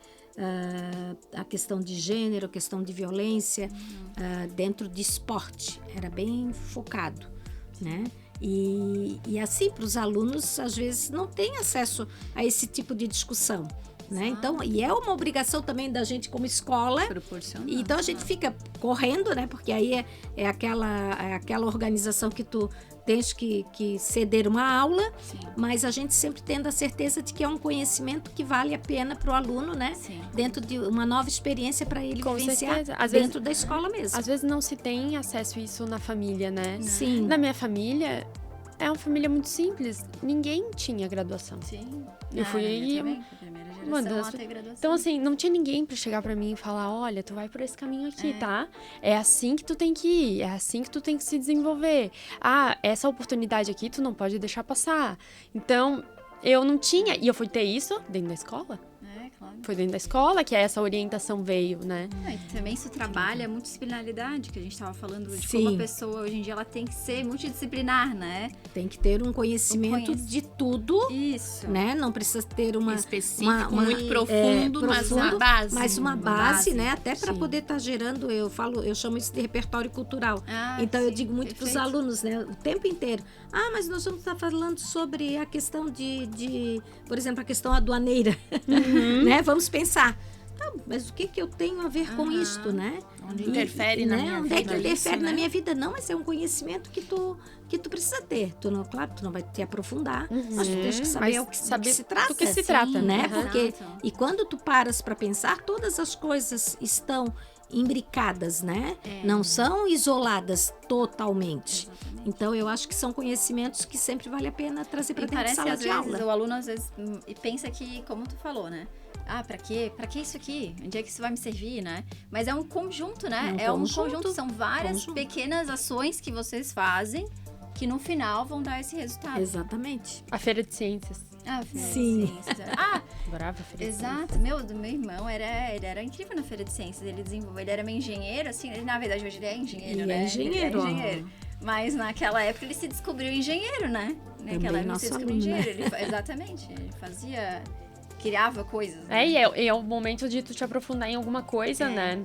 Speaker 2: A questão de gênero, a questão de violência dentro de esporte. Era bem focado, né? E assim, para os alunos, às vezes, não têm acesso a esse tipo de discussão, né? Então, e é uma obrigação também da gente como escola.
Speaker 1: Proporcional.
Speaker 2: Então a gente fica correndo, né? Porque aí é aquela organização que tu tens que ceder uma aula,
Speaker 3: Sim.
Speaker 2: mas a gente sempre tendo a certeza de que é um conhecimento que vale a pena para o aluno, né?
Speaker 3: Sim.
Speaker 2: Dentro de uma nova experiência para ele
Speaker 4: Com
Speaker 2: vivenciar
Speaker 4: certeza. Às
Speaker 2: dentro da escola mesmo.
Speaker 4: Às vezes não se tem acesso a isso na família, né?
Speaker 2: Sim.
Speaker 4: Na minha família, é uma família muito simples. Ninguém tinha graduação.
Speaker 3: Sim.
Speaker 4: Eu fui
Speaker 3: minha também, foi a primeira
Speaker 4: uma
Speaker 3: geração
Speaker 4: das-
Speaker 3: a ter graduação.
Speaker 4: Então, assim, não tinha ninguém pra chegar pra mim e falar, olha, tu vai por esse caminho aqui, tá? É assim que tu tem que ir, é assim que tu tem que se desenvolver. Essa oportunidade aqui tu não pode deixar passar. Então, eu não tinha, e eu fui ter isso dentro da escola.
Speaker 3: claro.
Speaker 4: Foi dentro da escola que essa orientação veio, né?
Speaker 3: E também isso trabalha a multidisciplinaridade, que a gente estava falando de
Speaker 2: Sim.
Speaker 3: como a pessoa hoje em dia ela tem que ser multidisciplinar, né?
Speaker 2: Tem que ter um conhecimento de tudo,
Speaker 3: Isso.
Speaker 2: né? Não precisa ter uma
Speaker 1: Específico,
Speaker 2: uma-
Speaker 1: muito profundo, mas uma
Speaker 2: profundo,
Speaker 1: base.
Speaker 2: mas uma base, né? Até para
Speaker 4: Sim.
Speaker 2: poder estar gerando, eu chamo isso de repertório cultural.
Speaker 3: Ah,
Speaker 2: Então eu
Speaker 3: sim,
Speaker 2: digo muito para os
Speaker 3: perfeito.
Speaker 2: alunos, né, o tempo inteiro. Ah, mas nós vamos estar falando sobre a questão de por exemplo, a questão aduaneira, né? Vamos pensar. Tá, mas o que eu tenho a ver com isto, né?
Speaker 1: Onde interfere na minha
Speaker 2: Onde é que
Speaker 1: vida
Speaker 2: interfere
Speaker 1: isso,
Speaker 2: na
Speaker 1: né?
Speaker 2: minha vida? Não, mas é um conhecimento que tu precisa ter. Claro, tu não vai te aprofundar, mas tu tens que saber
Speaker 4: Mas
Speaker 2: o que,
Speaker 4: saber
Speaker 2: do que se trata.
Speaker 4: do que se trata,
Speaker 2: né?
Speaker 4: Aham.
Speaker 2: Porque
Speaker 3: Exato.
Speaker 2: e quando tu paras para pensar, todas as coisas estão imbricadas, né? Não são isoladas totalmente.
Speaker 3: Exatamente.
Speaker 2: Então eu acho que são conhecimentos que sempre vale a pena trazer para
Speaker 3: E
Speaker 2: dentro da
Speaker 3: parece que
Speaker 2: sala
Speaker 3: às
Speaker 2: de
Speaker 3: vezes
Speaker 2: aula.
Speaker 3: o aluno às vezes e pensa que, como tu falou, né? Ah, pra quê? Pra que isso aqui? Onde é que isso vai me servir, né? Mas é um conjunto, né?
Speaker 2: É um
Speaker 3: conjunto.
Speaker 2: conjunto.
Speaker 3: São várias
Speaker 2: Conjunto.
Speaker 3: pequenas ações que vocês fazem que no final vão dar esse resultado.
Speaker 2: Exatamente.
Speaker 4: A feira de ciências.
Speaker 3: Ah, Feira de
Speaker 2: Sim.
Speaker 3: Ciências. Ah,
Speaker 4: Adorava a feira de ciências.
Speaker 3: exato. Do meu irmão, ele era incrível na Feira de Ciências. Ele era meio engenheiro, assim. Ele, na verdade, hoje ele é engenheiro,
Speaker 2: Ele
Speaker 3: né?
Speaker 2: é engenheiro,
Speaker 3: Ele é engenheiro. Mas naquela época ele se descobriu engenheiro, né? Naquela época ele
Speaker 2: nosso
Speaker 3: se descobriu
Speaker 2: aluno, né?
Speaker 3: engenheiro. Exatamente. Ele criava coisas. Né?
Speaker 4: E é o momento de tu te aprofundar em alguma coisa, né?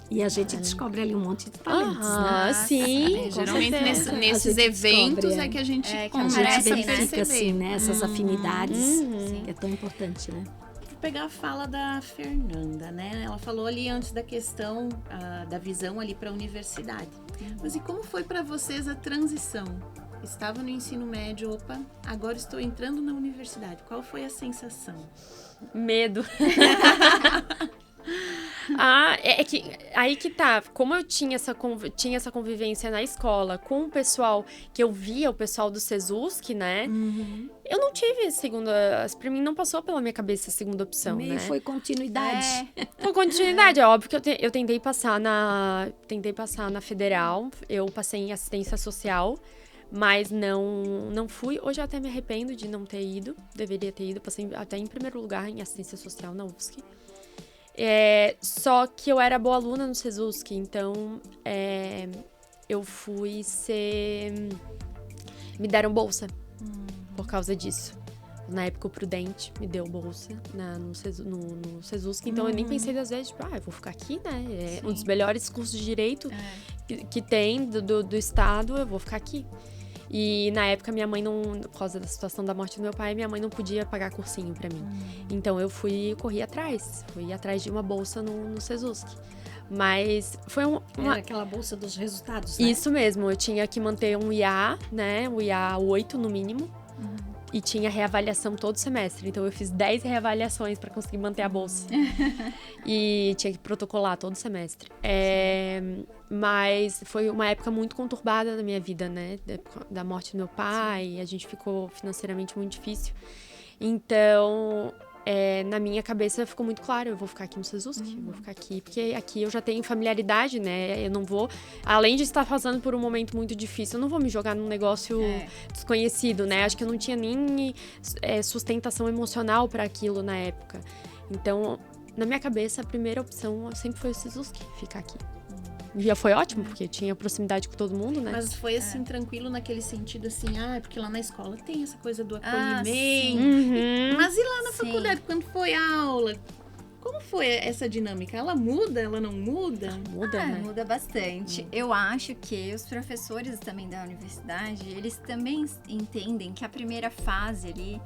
Speaker 2: E a gente descobre ali um monte de talentos, né?
Speaker 4: Ah, sim. com
Speaker 1: Geralmente
Speaker 4: certeza.
Speaker 1: nesses
Speaker 2: A gente
Speaker 1: eventos
Speaker 2: descobre,
Speaker 1: é que a gente
Speaker 3: que
Speaker 2: A gente
Speaker 1: começa a
Speaker 3: aparecem, né?
Speaker 2: identifica,
Speaker 1: perceber.
Speaker 2: assim, né? Essas afinidades.
Speaker 3: Sim.
Speaker 2: Que é tão importante, né?
Speaker 1: Vou pegar a fala da Fernanda, né? Ela falou ali antes da questão da visão ali para a universidade. Mas e como foi para vocês a transição? Estava no ensino médio, opa, agora estou entrando na universidade. Qual foi a sensação?
Speaker 4: Medo. É que aí que tá. Como eu tinha essa convivência na escola com o pessoal que eu via, o pessoal do Sesusk, né? Eu não tive segunda. Pra mim não passou pela minha cabeça a segunda opção,
Speaker 2: Meio
Speaker 4: né?
Speaker 2: foi continuidade.
Speaker 4: Com continuidade, é óbvio que eu tentei passar na federal, eu passei em assistência social, mas não fui. Hoje eu até me arrependo de não ter ido, deveria ter ido, passei até em primeiro lugar em assistência social na UFSC. Só que eu era boa aluna no Sesusk, então eu fui ser... Me deram bolsa por causa disso. Na época o Prudente me deu bolsa no Sesusk, então eu nem pensei das vezes, tipo, eu vou ficar aqui, né? É um dos melhores cursos de direito que tem do estado, eu vou ficar aqui. E na época minha mãe por causa da situação da morte do meu pai, minha mãe não podia pagar cursinho pra mim. Então eu fui atrás de uma bolsa no Sesusk. Mas foi
Speaker 2: Era aquela bolsa dos resultados, né?
Speaker 4: Isso mesmo, eu tinha que manter um IA, né? O IA 8 no mínimo. E tinha reavaliação todo semestre. Então eu fiz 10 reavaliações para conseguir manter a bolsa. E tinha que protocolar todo semestre. Mas foi uma época muito conturbada da minha vida, né? Da morte do meu pai. A gente ficou financeiramente muito difícil. Então, na minha cabeça ficou muito claro, eu vou ficar aqui no Sesusk, eu vou ficar aqui, porque aqui eu já tenho familiaridade, né? Eu não vou, além de estar passando por um momento muito difícil, eu não vou me jogar num negócio desconhecido, né? Acho que eu não tinha nem sustentação emocional para aquilo na época. Então, na minha cabeça, a primeira opção sempre foi o Sesusk, ficar aqui. E já foi ótimo, porque tinha proximidade com todo mundo, né?
Speaker 1: Mas foi assim, tranquilo naquele sentido assim, porque lá na escola tem essa coisa do
Speaker 3: Ah,
Speaker 1: acolhimento.
Speaker 4: Uhum.
Speaker 1: Mas e lá na
Speaker 3: Sim.
Speaker 1: faculdade, quando foi a aula? Como foi essa dinâmica? Ela muda? Ela não muda?
Speaker 4: Muda, né?
Speaker 3: Muda bastante. Eu acho que os professores também da universidade, eles também entendem que a primeira fase ali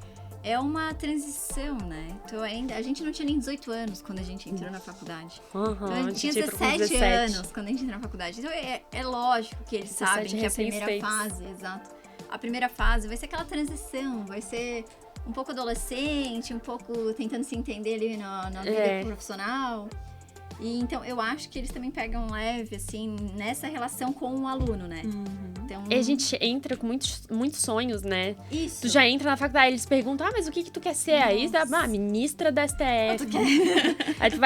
Speaker 3: é uma transição, né? Então a gente não tinha nem 18 anos quando a gente entrou na faculdade. Então a gente tinha 17 anos quando a gente entrou na faculdade. Então é lógico que eles
Speaker 4: 17
Speaker 3: sabem que a primeira
Speaker 4: recém-feitos.
Speaker 3: fase, exato. A primeira fase vai ser aquela transição, vai ser um pouco adolescente, um pouco tentando se entender ali na vida profissional. E então eu acho que eles também pegam leve, assim, nessa relação com o aluno, né? Então,
Speaker 4: E a gente entra com muitos sonhos, né?
Speaker 3: isso.
Speaker 4: Tu já entra na faculdade, eles perguntam, mas o que tu quer ser? Aí, ministra da STF. Aí tu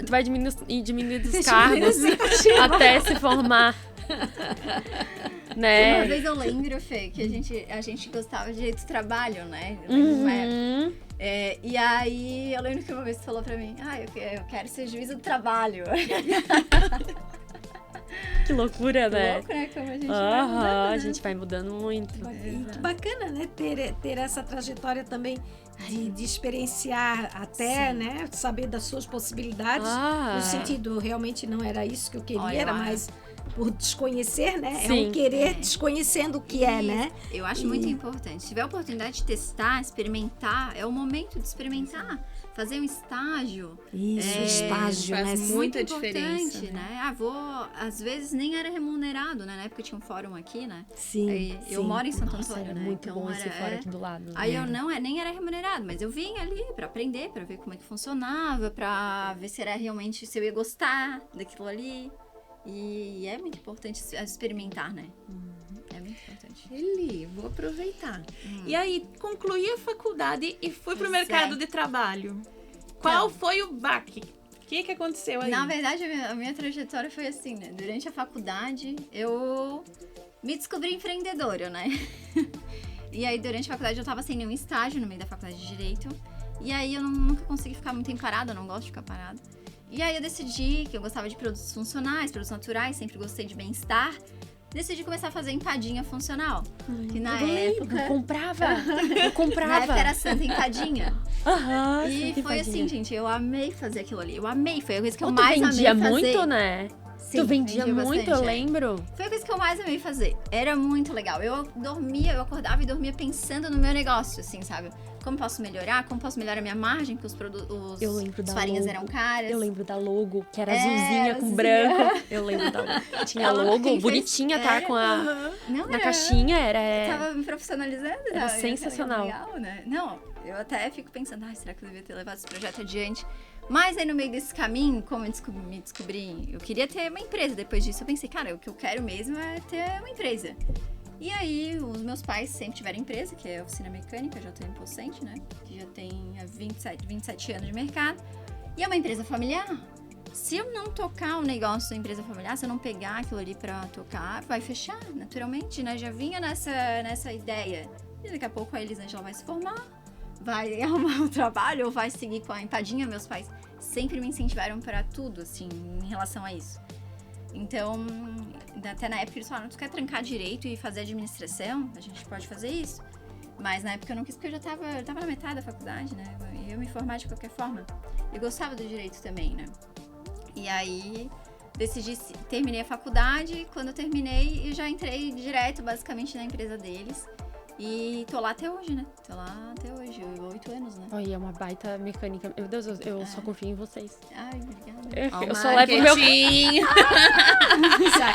Speaker 4: vai diminuindo os cargos até se formar. Né?
Speaker 3: Uma vez eu lembro, Fê, que a gente gostava de direito do trabalho, né? E aí, eu lembro que uma vez você falou pra mim, eu quero ser juiz do trabalho.
Speaker 4: Que loucura, né?
Speaker 3: Louco, né? Como a gente vai mudando, né?
Speaker 4: A gente vai mudando muito.
Speaker 2: E que bacana, né? Ter essa trajetória também de experienciar até, né? Saber das suas possibilidades. No sentido, realmente não era isso que eu queria, era mais por desconhecer, né?
Speaker 4: Sim.
Speaker 2: É um querer desconhecendo o que é, né?
Speaker 3: Eu acho muito importante. Se tiver a oportunidade de testar, experimentar, é o momento de experimentar. Fazer um estágio.
Speaker 2: Isso, estágio, né?
Speaker 1: faz muita
Speaker 3: importante,
Speaker 1: diferença,
Speaker 3: né? Às vezes nem era remunerado, né? Na época tinha um fórum aqui, né?
Speaker 2: Sim,
Speaker 3: Eu moro em Santo
Speaker 4: Nossa,
Speaker 3: Antônio,
Speaker 4: era
Speaker 3: né?
Speaker 4: muito
Speaker 3: Então,
Speaker 4: bom esse fora aqui do lado.
Speaker 3: Aí eu nem era remunerado, mas eu vim ali pra aprender, pra ver como é que funcionava, pra ver se era realmente, se eu ia gostar daquilo ali. E é muito importante experimentar, né? É muito importante.
Speaker 1: Eli, vou aproveitar. E aí, concluí a faculdade e fui pro mercado de trabalho. Qual foi o baque? O que aconteceu aí?
Speaker 3: Na verdade, a minha trajetória foi assim, né? Durante a faculdade, eu me descobri empreendedora, né? E aí, durante a faculdade, eu tava sem nenhum estágio no meio da faculdade de Direito. E aí, eu nunca consegui ficar muito tempo parada, eu não gosto de ficar parada. E aí, eu decidi que eu gostava de produtos funcionais, produtos naturais, sempre gostei de bem-estar. Decidi começar a fazer empadinha funcional. Que na época...
Speaker 4: Eu comprava.
Speaker 3: Na época era Santa Empadinha. E
Speaker 4: Santa
Speaker 3: foi
Speaker 4: Empadinha.
Speaker 3: assim, gente, eu amei fazer aquilo ali. Eu amei, foi a coisa que eu
Speaker 4: Tu
Speaker 3: mais amei
Speaker 4: vendia
Speaker 3: fazer.
Speaker 4: muito, né?
Speaker 3: Sim,
Speaker 4: Tu vendia muito,
Speaker 3: bastante,
Speaker 4: eu lembro.
Speaker 3: Foi a coisa que eu mais amei fazer. Era muito legal. Eu acordava e dormia pensando no meu negócio, assim, sabe? Como posso melhorar? Como posso melhorar a minha margem? Porque
Speaker 4: Eu lembro
Speaker 3: as
Speaker 4: da
Speaker 3: farinhas
Speaker 4: logo.
Speaker 3: eram caras.
Speaker 4: Eu lembro da logo, que era azulzinha com
Speaker 3: azulzinha.
Speaker 4: branco. Eu lembro da logo. Tinha
Speaker 3: Ela-
Speaker 4: logo,
Speaker 3: quem fez-
Speaker 4: bonitinha, tá?
Speaker 3: era-
Speaker 4: Com a...
Speaker 3: Não,
Speaker 4: Na caixinha, era...
Speaker 3: Tava me profissionalizando.
Speaker 4: Era
Speaker 3: tava
Speaker 4: sensacional.
Speaker 3: Legal, né? Não, eu até fico pensando, será que eu devia ter levado esse projeto adiante? Mas aí no meio desse caminho, como eu me descobri, eu queria ter uma empresa. Depois disso eu pensei, cara, o que eu quero mesmo é ter uma empresa. E aí os meus pais sempre tiveram empresa, que é a Oficina Mecânica, já tenho Pocente, né? Que já tem 27 anos de mercado. E é uma empresa familiar. Se eu não tocar o negócio da empresa familiar, se eu não pegar aquilo ali pra tocar, vai fechar, naturalmente, né? Já vinha nessa ideia. E daqui a pouco a Elisângela vai se formar, vai arrumar um trabalho ou vai seguir com a empadinha. Meus pais sempre me incentivaram para tudo, assim, em relação a isso. Então, até na época eles falaram, tu quer trancar direito e fazer administração? A gente pode fazer isso. Mas na época eu não quis, porque eu já tava na metade da faculdade, né? E eu me formar de qualquer forma. Eu gostava do direito também, né? E aí, terminei a faculdade. Quando eu terminei, eu já entrei direto, basicamente, na empresa deles. E tô lá até hoje, né? Tô lá até hoje, 8 anos, né?
Speaker 4: Olha, é uma baita mecânica. Meu Deus, eu só confio em vocês.
Speaker 3: Ai, obrigada.
Speaker 4: Eu só levo meu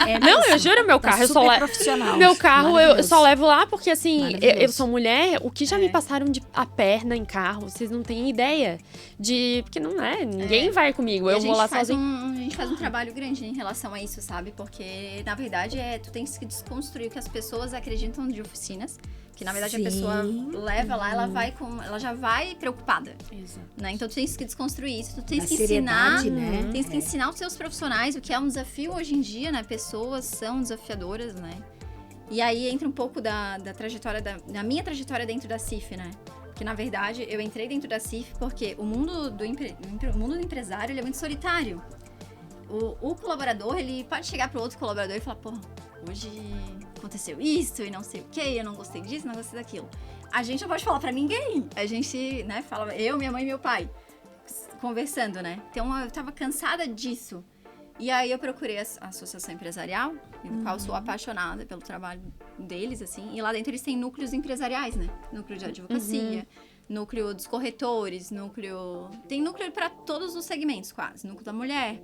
Speaker 2: É
Speaker 4: Não, eu
Speaker 2: mesmo.
Speaker 4: juro, meu
Speaker 2: Tá
Speaker 4: carro, eu só
Speaker 2: super
Speaker 4: levo.
Speaker 2: profissional.
Speaker 4: Meu carro eu
Speaker 2: Maravilhoso.
Speaker 4: só levo lá porque, assim, eu
Speaker 2: Maravilhoso.
Speaker 4: sou mulher. O que já me passaram a perna em carro, vocês não têm ideia de... Porque não é, ninguém vai comigo,
Speaker 3: E
Speaker 4: eu
Speaker 3: a
Speaker 4: vou
Speaker 3: gente
Speaker 4: lá
Speaker 3: faz
Speaker 4: sozinha.
Speaker 3: a gente faz um trabalho grande em relação a isso, sabe? Porque, na verdade, tu tens que desconstruir o que as pessoas acreditam de oficinas. Que, na verdade,
Speaker 2: Sim.
Speaker 3: a pessoa leva lá, ela já vai preocupada.
Speaker 2: Exato.
Speaker 3: Né? Então, tu tens que desconstruir isso, tu tens
Speaker 2: A
Speaker 3: que ensinar...
Speaker 2: seriedade, né?
Speaker 3: Tens que ensinar os seus profissionais, o que é um desafio hoje em dia, né? Pessoas são desafiadoras, né? E aí entra um pouco da trajetória, da minha trajetória dentro da CIF, né? Porque, na verdade, eu entrei dentro da CIF porque o mundo do empresário, ele é muito solitário. O colaborador, ele pode chegar para outro colaborador e falar, pô, hoje aconteceu isso e não sei o que, eu não gostei disso, não gostei daquilo. A gente não pode falar para ninguém. A gente, né, fala, eu, minha mãe e meu pai, conversando, né? Então, eu tava cansada disso. E aí, eu procurei a Associação Empresarial, no qual eu sou apaixonada pelo trabalho deles, assim. E lá dentro eles têm núcleos empresariais, né? Núcleo de advocacia, núcleo dos corretores, tem núcleo para todos os segmentos, quase. Núcleo da mulher.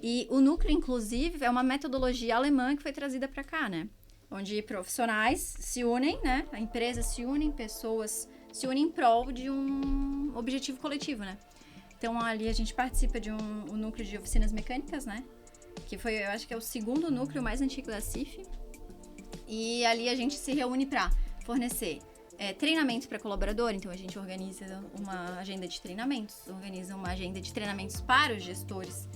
Speaker 3: E o núcleo, inclusive, é uma metodologia alemã que foi trazida para cá, né? Onde profissionais se unem, né? A empresa se unem, pessoas se unem em prol de um objetivo coletivo, né? Então, ali a gente participa de um núcleo de oficinas mecânicas, né? Que foi, eu acho que é o segundo núcleo mais antigo da CIF. E ali a gente se reúne para fornecer treinamento para colaborador. Então, a gente organiza uma agenda de treinamentos, organiza uma agenda de treinamentos para os gestores,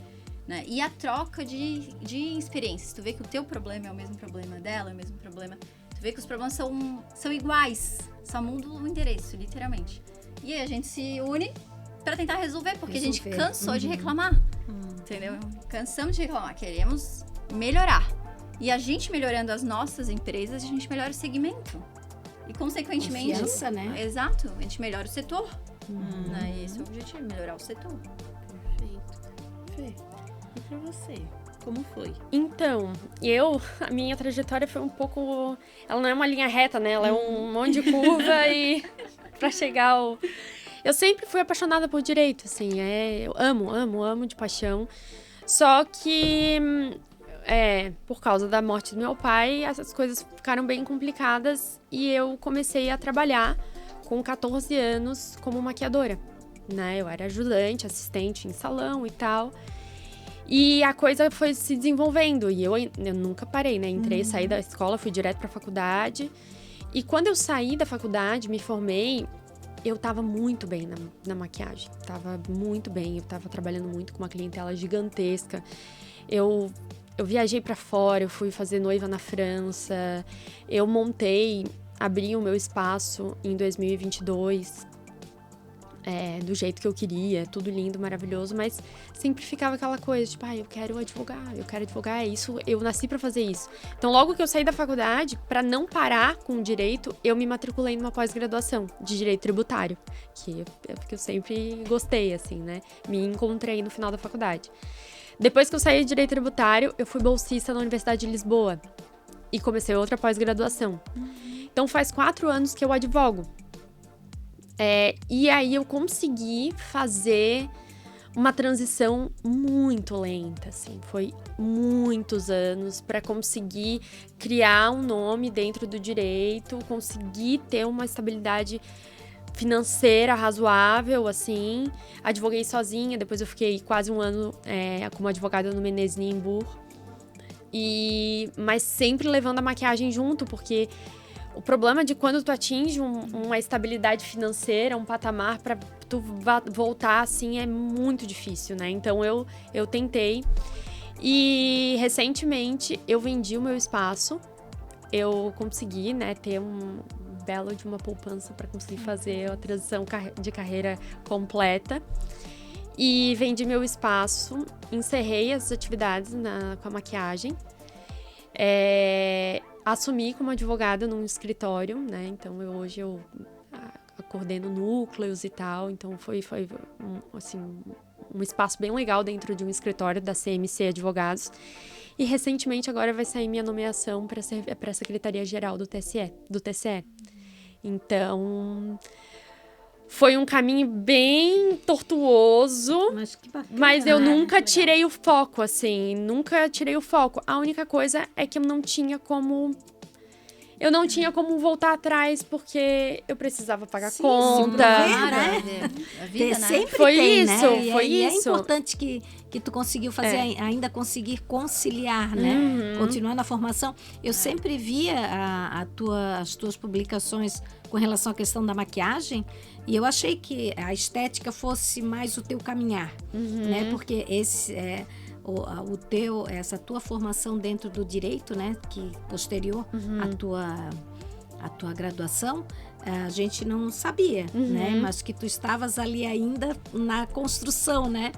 Speaker 3: né? E a troca de experiências. Tu vê que o teu problema é o mesmo problema dela, é o mesmo problema. Tu vê que os problemas são iguais, só muda o endereço, literalmente. E aí a gente se une pra tentar resolver, porque a gente
Speaker 2: Resolver.
Speaker 3: cansou de reclamar. Entendeu? Cansamos de reclamar, queremos melhorar. E a gente melhorando as nossas empresas, a gente melhora o segmento. E consequentemente...
Speaker 2: Confiança, né?
Speaker 3: Exato, a gente melhora o setor. Né? Esse é o objetivo, melhorar o setor.
Speaker 1: Perfeito. Fê, e pra você? Como foi?
Speaker 4: Então, a minha trajetória foi um pouco... Ela não é uma linha reta, né? Ela é um monte de curva e pra chegar ao... Eu sempre fui apaixonada por direito, assim, eu amo de paixão. Só que, por causa da morte do meu pai, essas coisas ficaram bem complicadas e eu comecei a trabalhar com 14 anos como maquiadora, né? Eu era ajudante, assistente em salão e tal. E a coisa foi se desenvolvendo e eu nunca parei, né? Entrei, saí da escola, fui direto pra faculdade. E quando eu saí da faculdade, me formei, eu tava muito bem na maquiagem. Tava muito bem, eu tava trabalhando muito com uma clientela gigantesca. Eu viajei pra fora, eu fui fazer noiva na França. Eu abri o meu espaço em 2022. Do jeito que eu queria, tudo lindo, maravilhoso, mas sempre ficava aquela coisa, tipo, eu quero advogar, é isso, eu nasci pra fazer isso. Então, logo que eu saí da faculdade, pra não parar com o direito, eu me matriculei numa pós-graduação de direito tributário, porque eu sempre gostei, assim, né? Me encontrei no final da faculdade. Depois que eu saí de direito tributário, eu fui bolsista na Universidade de Lisboa e comecei outra pós-graduação. Então, faz 4 anos que eu advogo. E aí eu consegui fazer uma transição muito lenta, assim. Foi muitos anos para conseguir criar um nome dentro do direito, conseguir ter uma estabilidade financeira razoável, assim. Advoguei sozinha, depois eu fiquei quase um ano como advogada no Menezes Nimburg. Mas sempre levando a maquiagem junto, porque... O problema de quando tu atinge uma estabilidade financeira, um patamar para tu voltar assim é muito difícil, né? Então eu tentei e recentemente eu vendi o meu espaço. Eu consegui, né, ter um belo de uma poupança para conseguir fazer a transição de carreira completa. E vendi meu espaço, encerrei as atividades com a maquiagem. Assumi como advogada num escritório, né? Então, hoje eu coordeno núcleos e tal. Então, foi um espaço bem legal dentro de um escritório da CMC Advogados. E, recentemente, agora vai sair minha nomeação para a Secretaria-Geral do TCE. Então... Foi um caminho bem tortuoso,
Speaker 2: Mas que bacana.
Speaker 4: Mas eu nunca tirei o foco, assim. Nunca tirei o foco. A única coisa é que eu não tinha como voltar atrás, porque eu precisava pagar conta.
Speaker 3: A vida, né?
Speaker 2: Sempre
Speaker 4: Foi
Speaker 2: tem,
Speaker 4: isso,
Speaker 2: né?
Speaker 4: foi
Speaker 2: e
Speaker 4: isso.
Speaker 2: É importante que tu conseguiu fazer, ainda conseguir conciliar, né? Continuar na formação. Eu sempre via as tuas publicações com relação à questão da maquiagem, e eu achei que a estética fosse mais o teu caminhar, né? Porque essa tua formação dentro do direito, né? Que posterior à tua graduação, a gente não sabia, né? Mas que tu estavas ali ainda na construção, né?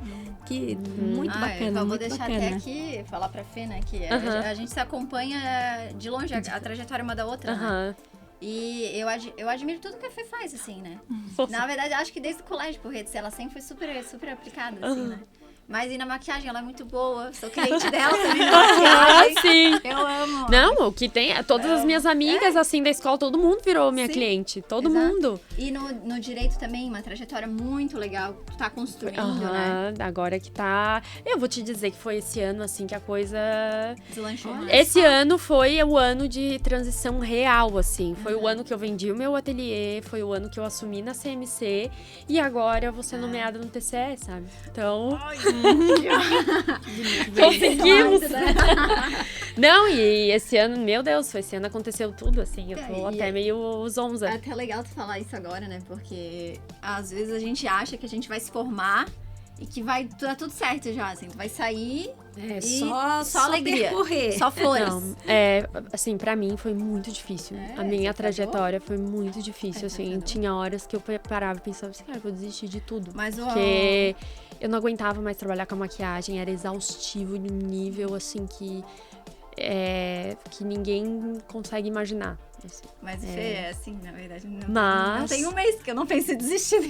Speaker 2: Que muito bacana,
Speaker 3: eu vou
Speaker 2: muito
Speaker 3: deixar
Speaker 2: bacana.
Speaker 3: até aqui falar pra Fê, né? Que a gente se acompanha de longe, a trajetória uma da outra, né? E eu admiro tudo que a Fê faz, assim, né? Na verdade, acho que desde o colégio, porque ela sempre foi super, super aplicada, assim, né? Mas e na maquiagem, ela é muito boa. Sou cliente dela também na maquiagem.
Speaker 4: Sim.
Speaker 3: Eu amo.
Speaker 4: Não, o que tem... Todas as minhas amigas, assim, da escola, todo mundo virou minha cliente. Todo mundo.
Speaker 3: E no direito também, uma trajetória muito legal. Tu tá construindo, né?
Speaker 4: Agora que tá... Eu vou te dizer que foi esse ano, assim, que a coisa...
Speaker 3: Deslanchou.
Speaker 4: Esse ano foi o ano de transição real, assim. Foi o ano que eu vendi o meu ateliê, foi o ano que eu assumi na CMC. E agora eu vou ser nomeada no TCE, sabe? Então... Conseguimos! Não, e esse ano, meu Deus, esse ano aconteceu tudo, assim, eu tô até meio zonza.
Speaker 3: É até legal tu falar isso agora, né? Porque às vezes a gente acha que a gente vai se formar e que vai dar tudo certo já, assim. Tu vai sair
Speaker 2: É,
Speaker 3: e
Speaker 2: só
Speaker 3: alegria.
Speaker 2: percorrer.
Speaker 3: Só flores.
Speaker 4: Não, assim, pra mim foi muito difícil. A minha trajetória foi muito difícil, assim. Tinha horas que eu parava e pensava assim, cara, eu vou desistir de tudo.
Speaker 3: Mas
Speaker 4: Porque eu não aguentava mais trabalhar com a maquiagem, era exaustivo de um nível, assim, que ninguém consegue imaginar. Assim.
Speaker 3: Mas, Fê, assim, na verdade, não
Speaker 4: Mas...
Speaker 3: tem um mês que eu não penso em desistir.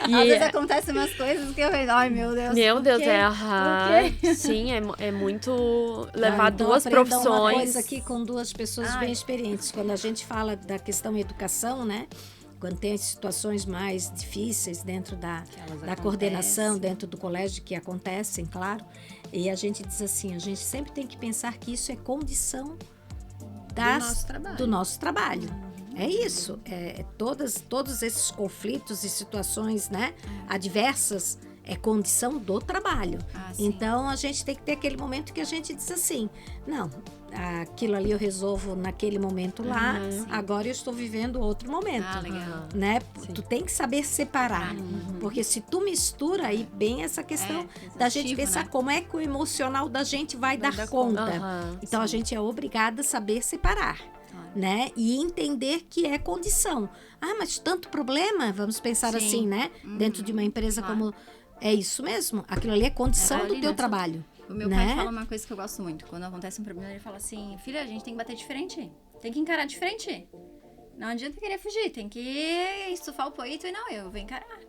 Speaker 4: E
Speaker 3: Às vezes acontecem umas coisas que eu vejo, ai meu Deus.
Speaker 4: Meu
Speaker 3: por
Speaker 4: Deus,
Speaker 3: quê? Por quê?
Speaker 4: Sim, é muito levar
Speaker 2: Então,
Speaker 4: duas
Speaker 2: aprenda
Speaker 4: profissões.
Speaker 2: Uma coisa aqui com duas pessoas bem experientes. Quando a gente fala da questão educação, né? Quando tem situações mais difíceis dentro da coordenação, dentro do colégio, que acontecem, claro. E a gente diz assim, a gente sempre tem que pensar que isso é condição do nosso trabalho. É isso. Todos esses conflitos e situações, né, adversas, é condição do trabalho. Então, a gente tem que ter aquele momento que a gente diz assim, não, aquilo ali eu resolvo naquele momento lá, agora eu estou vivendo outro momento.
Speaker 3: Legal.
Speaker 2: Né? Tu tem que saber separar. Porque se tu mistura aí bem essa questão da gente pensar, né, como é que o emocional da gente vai dar conta. Então, a gente é obrigada a saber separar. Né? E entender que é condição. Mas tanto problema, vamos pensar assim, né? Dentro de uma empresa como... É isso mesmo. Aquilo ali é condição do teu trabalho.
Speaker 3: O meu pai fala uma coisa que eu gosto muito. Quando acontece um problema, ele fala assim, filha, a gente tem que bater de frente. Tem que encarar de frente. Não adianta querer fugir. Tem que estufar o peito e não, eu vou encarar.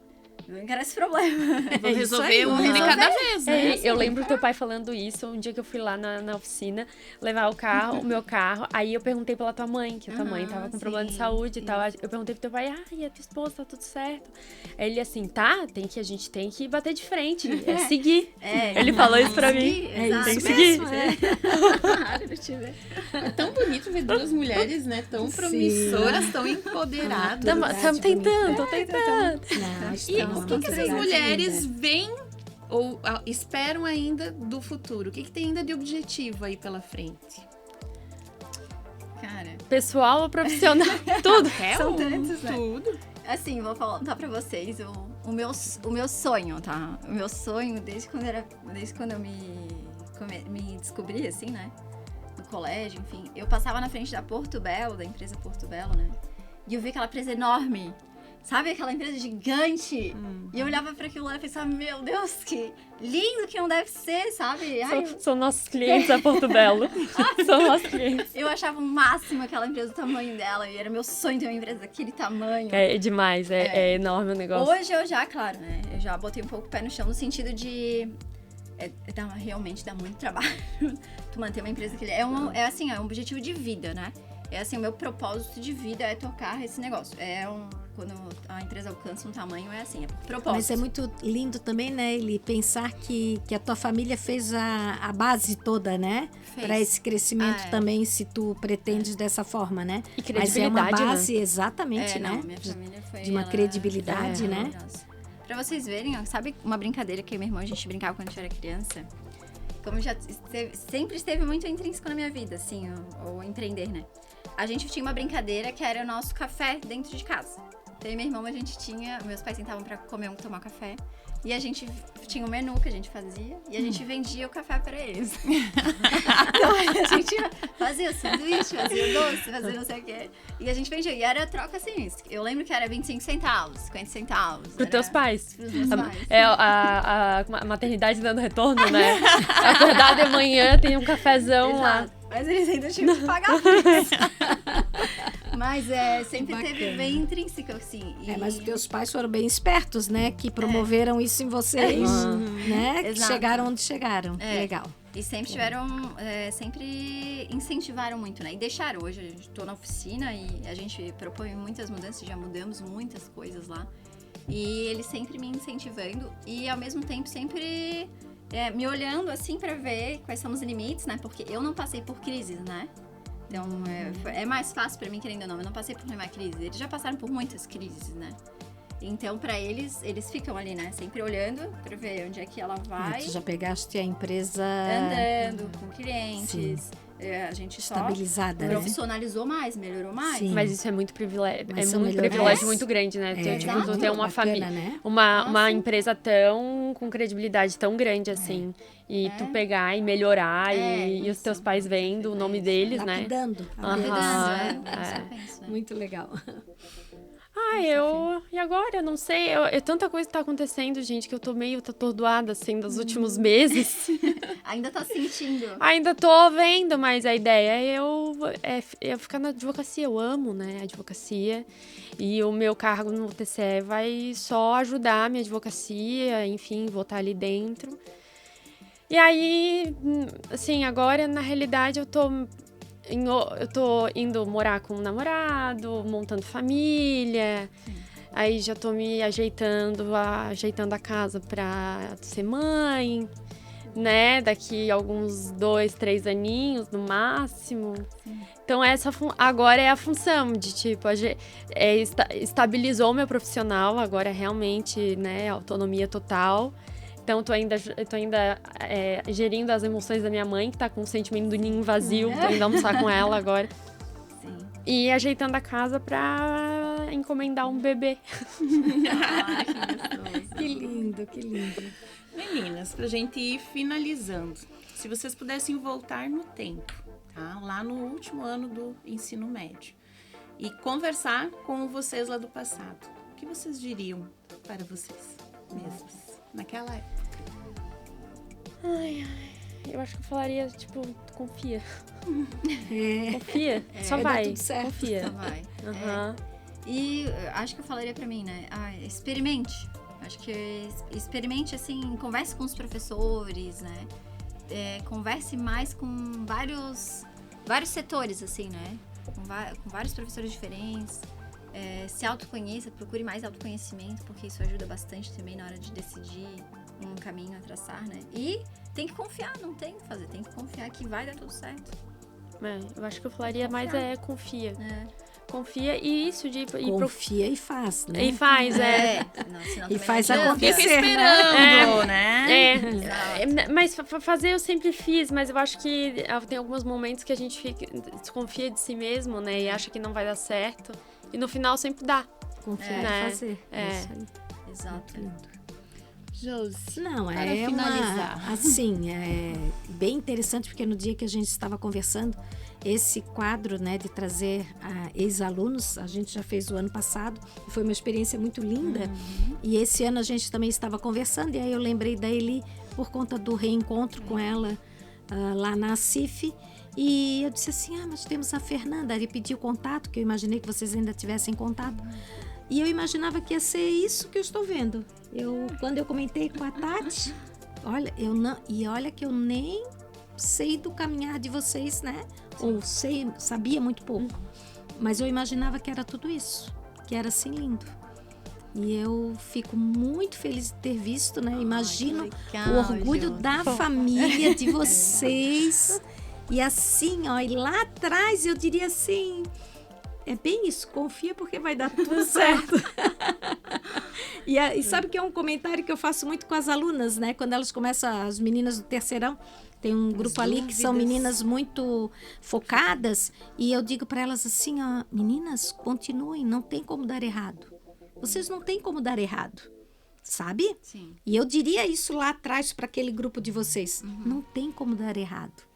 Speaker 3: Vou encarar esse problema.
Speaker 1: Vou resolver um de cada vez, né?
Speaker 4: Eu lembro teu pai falando isso um dia que eu fui lá na oficina levar o meu carro. Aí eu perguntei pela tua mãe, que a tua mãe tava com problema de saúde e tal. Eu perguntei pro teu pai, e a tua esposa, tá tudo certo? Aí ele assim, a gente tem que bater de frente, seguir. Ele falou isso pra mim. Tem que seguir.
Speaker 1: É tão bonito ver duas mulheres, né, tão promissoras, tão empoderadas.
Speaker 4: Estamos tentando, tô tentando.
Speaker 1: E o que essas mulheres veem ou esperam ainda do futuro? O que tem ainda de objetivo aí pela frente?
Speaker 3: Cara,
Speaker 4: pessoal ou profissional? Tudo.
Speaker 3: São tantos, né?
Speaker 1: Tudo.
Speaker 3: Assim, vou contar pra vocês o meu sonho, tá? O meu sonho, desde quando eu me descobri, assim, né? No colégio, enfim. Eu passava na frente da Porto Belo, da empresa Porto Belo, né? E eu vi aquela empresa enorme. Sabe aquela empresa gigante? E eu olhava pra aquilo lá e pensava, meu Deus, que lindo que não deve ser, sabe?
Speaker 4: São nossos clientes a Porto Belo. São nossos clientes.
Speaker 3: Eu achava o máximo aquela empresa, o tamanho dela. E era meu sonho ter uma empresa daquele tamanho.
Speaker 4: É demais, é enorme o negócio.
Speaker 3: Hoje eu já, claro, né? Eu já botei um pouco o pé no chão no sentido de... realmente dá muito trabalho tu manter uma empresa que é um objetivo de vida, né? É assim, o meu propósito de vida é tocar esse negócio. Quando a empresa alcança um tamanho, é assim, é propósito.
Speaker 2: Mas é muito lindo também, né, Eli, pensar que a tua família fez a base toda, né? Para esse crescimento também, se tu pretendes dessa forma, né?
Speaker 4: E credibilidade,
Speaker 2: mas é uma base,
Speaker 4: né?
Speaker 2: exatamente, né?
Speaker 3: Minha família foi...
Speaker 2: De uma credibilidade, né?
Speaker 3: Pra vocês verem, ó, sabe uma brincadeira que eu e meu irmão, a gente brincava quando a gente era criança? Como sempre esteve muito intrínseco na minha vida, assim, o empreender, né? A gente tinha uma brincadeira que era o nosso café dentro de casa. Então, eu e meu irmão, meus pais sentavam pra tomar café. E a gente tinha um menu que a gente fazia e a gente vendia o café pra eles. Então, a gente fazia sanduíche, fazia doce, fazia não sei o quê. E a gente vendia. E era troca assim. Eu lembro que era 25 centavos, 50 centavos.
Speaker 4: Pros teus pais.
Speaker 3: Pros meus pais.
Speaker 4: A maternidade dando retorno, né? Acordar de manhã, tem um cafezão lá.
Speaker 3: Mas eles ainda tinham que pagar por isso. Mas sempre teve bem intrínseco, assim.
Speaker 2: Mas os teus pais foram bem espertos, né? Que promoveram isso em vocês, né? Que chegaram onde chegaram. Legal.
Speaker 3: E sempre sempre incentivaram muito, né? E deixaram. Hoje eu estou na oficina e a gente propõe muitas mudanças, já mudamos muitas coisas lá. E eles sempre me incentivando e, ao mesmo tempo, sempre me olhando, assim, pra ver quais são os limites, né? Porque eu não passei por crises, né? Então, é mais fácil pra mim, querendo ou não. Eu não passei por nenhuma crise. Eles já passaram por muitas crises, né? Então, pra eles ficam ali, né? Sempre olhando pra ver onde é que ela vai.
Speaker 2: Tu já pegaste a empresa
Speaker 3: Andando com clientes. A gente só
Speaker 2: estabilizada, né?
Speaker 3: profissionalizou mais, melhorou mais.
Speaker 2: Sim.
Speaker 4: Mas isso é muito privilégio.
Speaker 2: Mas
Speaker 4: É
Speaker 2: são
Speaker 4: muito
Speaker 2: melhores.
Speaker 4: privilégio muito grande, né?
Speaker 2: É,
Speaker 4: Tipo, tu ter uma
Speaker 2: bacana,
Speaker 4: família.
Speaker 2: né?
Speaker 4: Uma empresa tão com credibilidade tão grande assim. E tu pegar e melhorar e os teus pais vendo o nome deles, né?
Speaker 2: Lapidando.
Speaker 3: Lapidando,
Speaker 4: Aham,
Speaker 3: isso eu penso, né?
Speaker 2: Muito legal.
Speaker 4: E agora? Eu não sei. Tanta coisa tá acontecendo, gente, que eu tô meio atordoada, assim, dos últimos meses.
Speaker 3: Ainda tá sentindo.
Speaker 4: Ainda tô vendo, mas a ideia é eu ficar na advocacia. Eu amo, né, a advocacia. E o meu cargo no TCE vai só ajudar a minha advocacia, enfim, vou estar ali dentro. E aí, assim, agora, na realidade, eu tô indo morar com um namorado, montando família. Sim. Aí já tô me ajeitando a casa pra ser mãe, né? Daqui alguns 2, 3 aninhos, no máximo. Sim. Então, agora é a função de, tipo, estabilizou meu profissional, agora é realmente, né, autonomia total. Então, tô ainda gerindo as emoções da minha mãe, que tá com o sentimento do ninho vazio. Tô indo almoçar com ela agora. Sim. E ajeitando a casa pra encomendar um bebê.
Speaker 3: Ah, que gostoso.
Speaker 2: Que lindo, que lindo.
Speaker 1: Meninas, pra gente ir finalizando, se vocês pudessem voltar no tempo, tá? Lá no último ano do ensino médio, e conversar com vocês lá do passado, o que vocês diriam para vocês mesmos naquela época?
Speaker 4: Eu acho que eu falaria, tipo, confia.
Speaker 2: Confia.
Speaker 4: Só vai.
Speaker 2: Tudo certo.
Speaker 4: Confia.
Speaker 3: Só vai.
Speaker 4: Uhum.
Speaker 3: E acho que eu falaria pra mim, né? Experimente. Acho que experimente, assim, converse com os professores, né? Converse mais com vários setores, assim, né? Com vários professores diferentes. Se autoconheça, procure mais autoconhecimento, porque isso ajuda bastante também na hora de decidir um caminho a traçar, né? E tem que confiar, não tem o que fazer, tem que confiar que vai dar tudo certo.
Speaker 4: Eu acho que eu falaria mais confia. Confia e isso de...
Speaker 2: Confia e faz, né?
Speaker 4: E faz,
Speaker 3: Não,
Speaker 2: e faz
Speaker 3: não
Speaker 2: acontecer,
Speaker 1: fica esperando, né?
Speaker 4: Mas fazer eu sempre fiz, mas eu acho que tem alguns momentos que a gente desconfia de si mesmo, né? E acha que não vai dar certo. E no final sempre dá.
Speaker 2: Confia e fazer. Isso aí.
Speaker 3: Exato.
Speaker 1: Josi,
Speaker 2: não,
Speaker 1: para finalizar.
Speaker 2: Assim, é bem interessante, porque no dia que a gente estava conversando, esse quadro, né, de trazer ex-alunos, a gente já fez o ano passado, e foi uma experiência muito linda. E esse ano a gente também estava conversando, e aí eu lembrei da Eli por conta do reencontro com ela lá na CIF. E eu disse assim, mas temos a Fernanda. Ele pediu contato, que eu imaginei que vocês ainda tivessem contato. E eu imaginava que ia ser isso que eu estou vendo. Quando eu comentei com a Tati, olha que eu nem sei do caminhar de vocês, né? Ou sabia muito pouco. Mas eu imaginava que era tudo isso, que era assim lindo. E eu fico muito feliz de ter visto, né? Imagino
Speaker 3: legal,
Speaker 2: o orgulho da família de vocês. E assim, e lá atrás eu diria assim, é bem isso, confia porque vai dar tudo certo. E sabe que é um comentário que eu faço muito com as alunas, né? Quando elas começam, as meninas do terceirão, tem um grupo ali que são meninas muito focadas, e eu digo para elas assim, meninas, continuem, não tem como dar errado. Vocês não têm como dar errado, sabe? Sim. E eu diria isso lá atrás para aquele grupo de vocês, não tem como dar errado.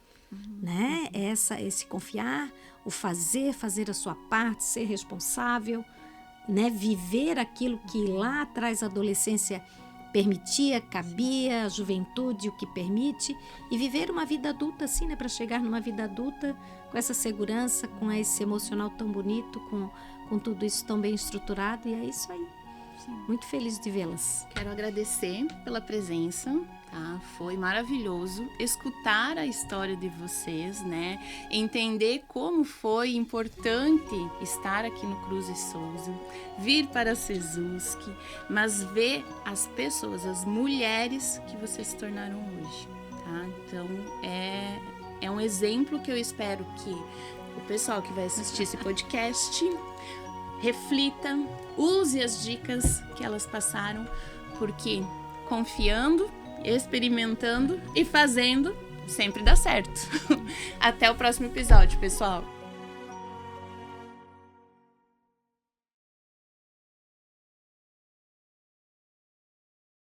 Speaker 2: Né? Esse confiar, o fazer a sua parte, ser responsável, né? Viver aquilo que lá atrás a adolescência permitia, cabia, a juventude o que permite, e viver uma vida adulta assim, né? Para chegar numa vida adulta com essa segurança, com esse emocional tão bonito, com tudo isso tão bem estruturado, e é isso aí. Sim. Muito feliz de vê-las.
Speaker 1: Quero agradecer pela presença. Foi maravilhoso escutar a história de vocês, né? Entender como foi importante estar aqui no Cruz e Souza, vir para a Sesusc, mas ver as pessoas, as mulheres que vocês se tornaram hoje, tá? Então, é um exemplo que eu espero que o pessoal que vai assistir esse podcast reflita, use as dicas que elas passaram, porque confiando, experimentando e fazendo sempre dá certo. Até o próximo episódio, pessoal!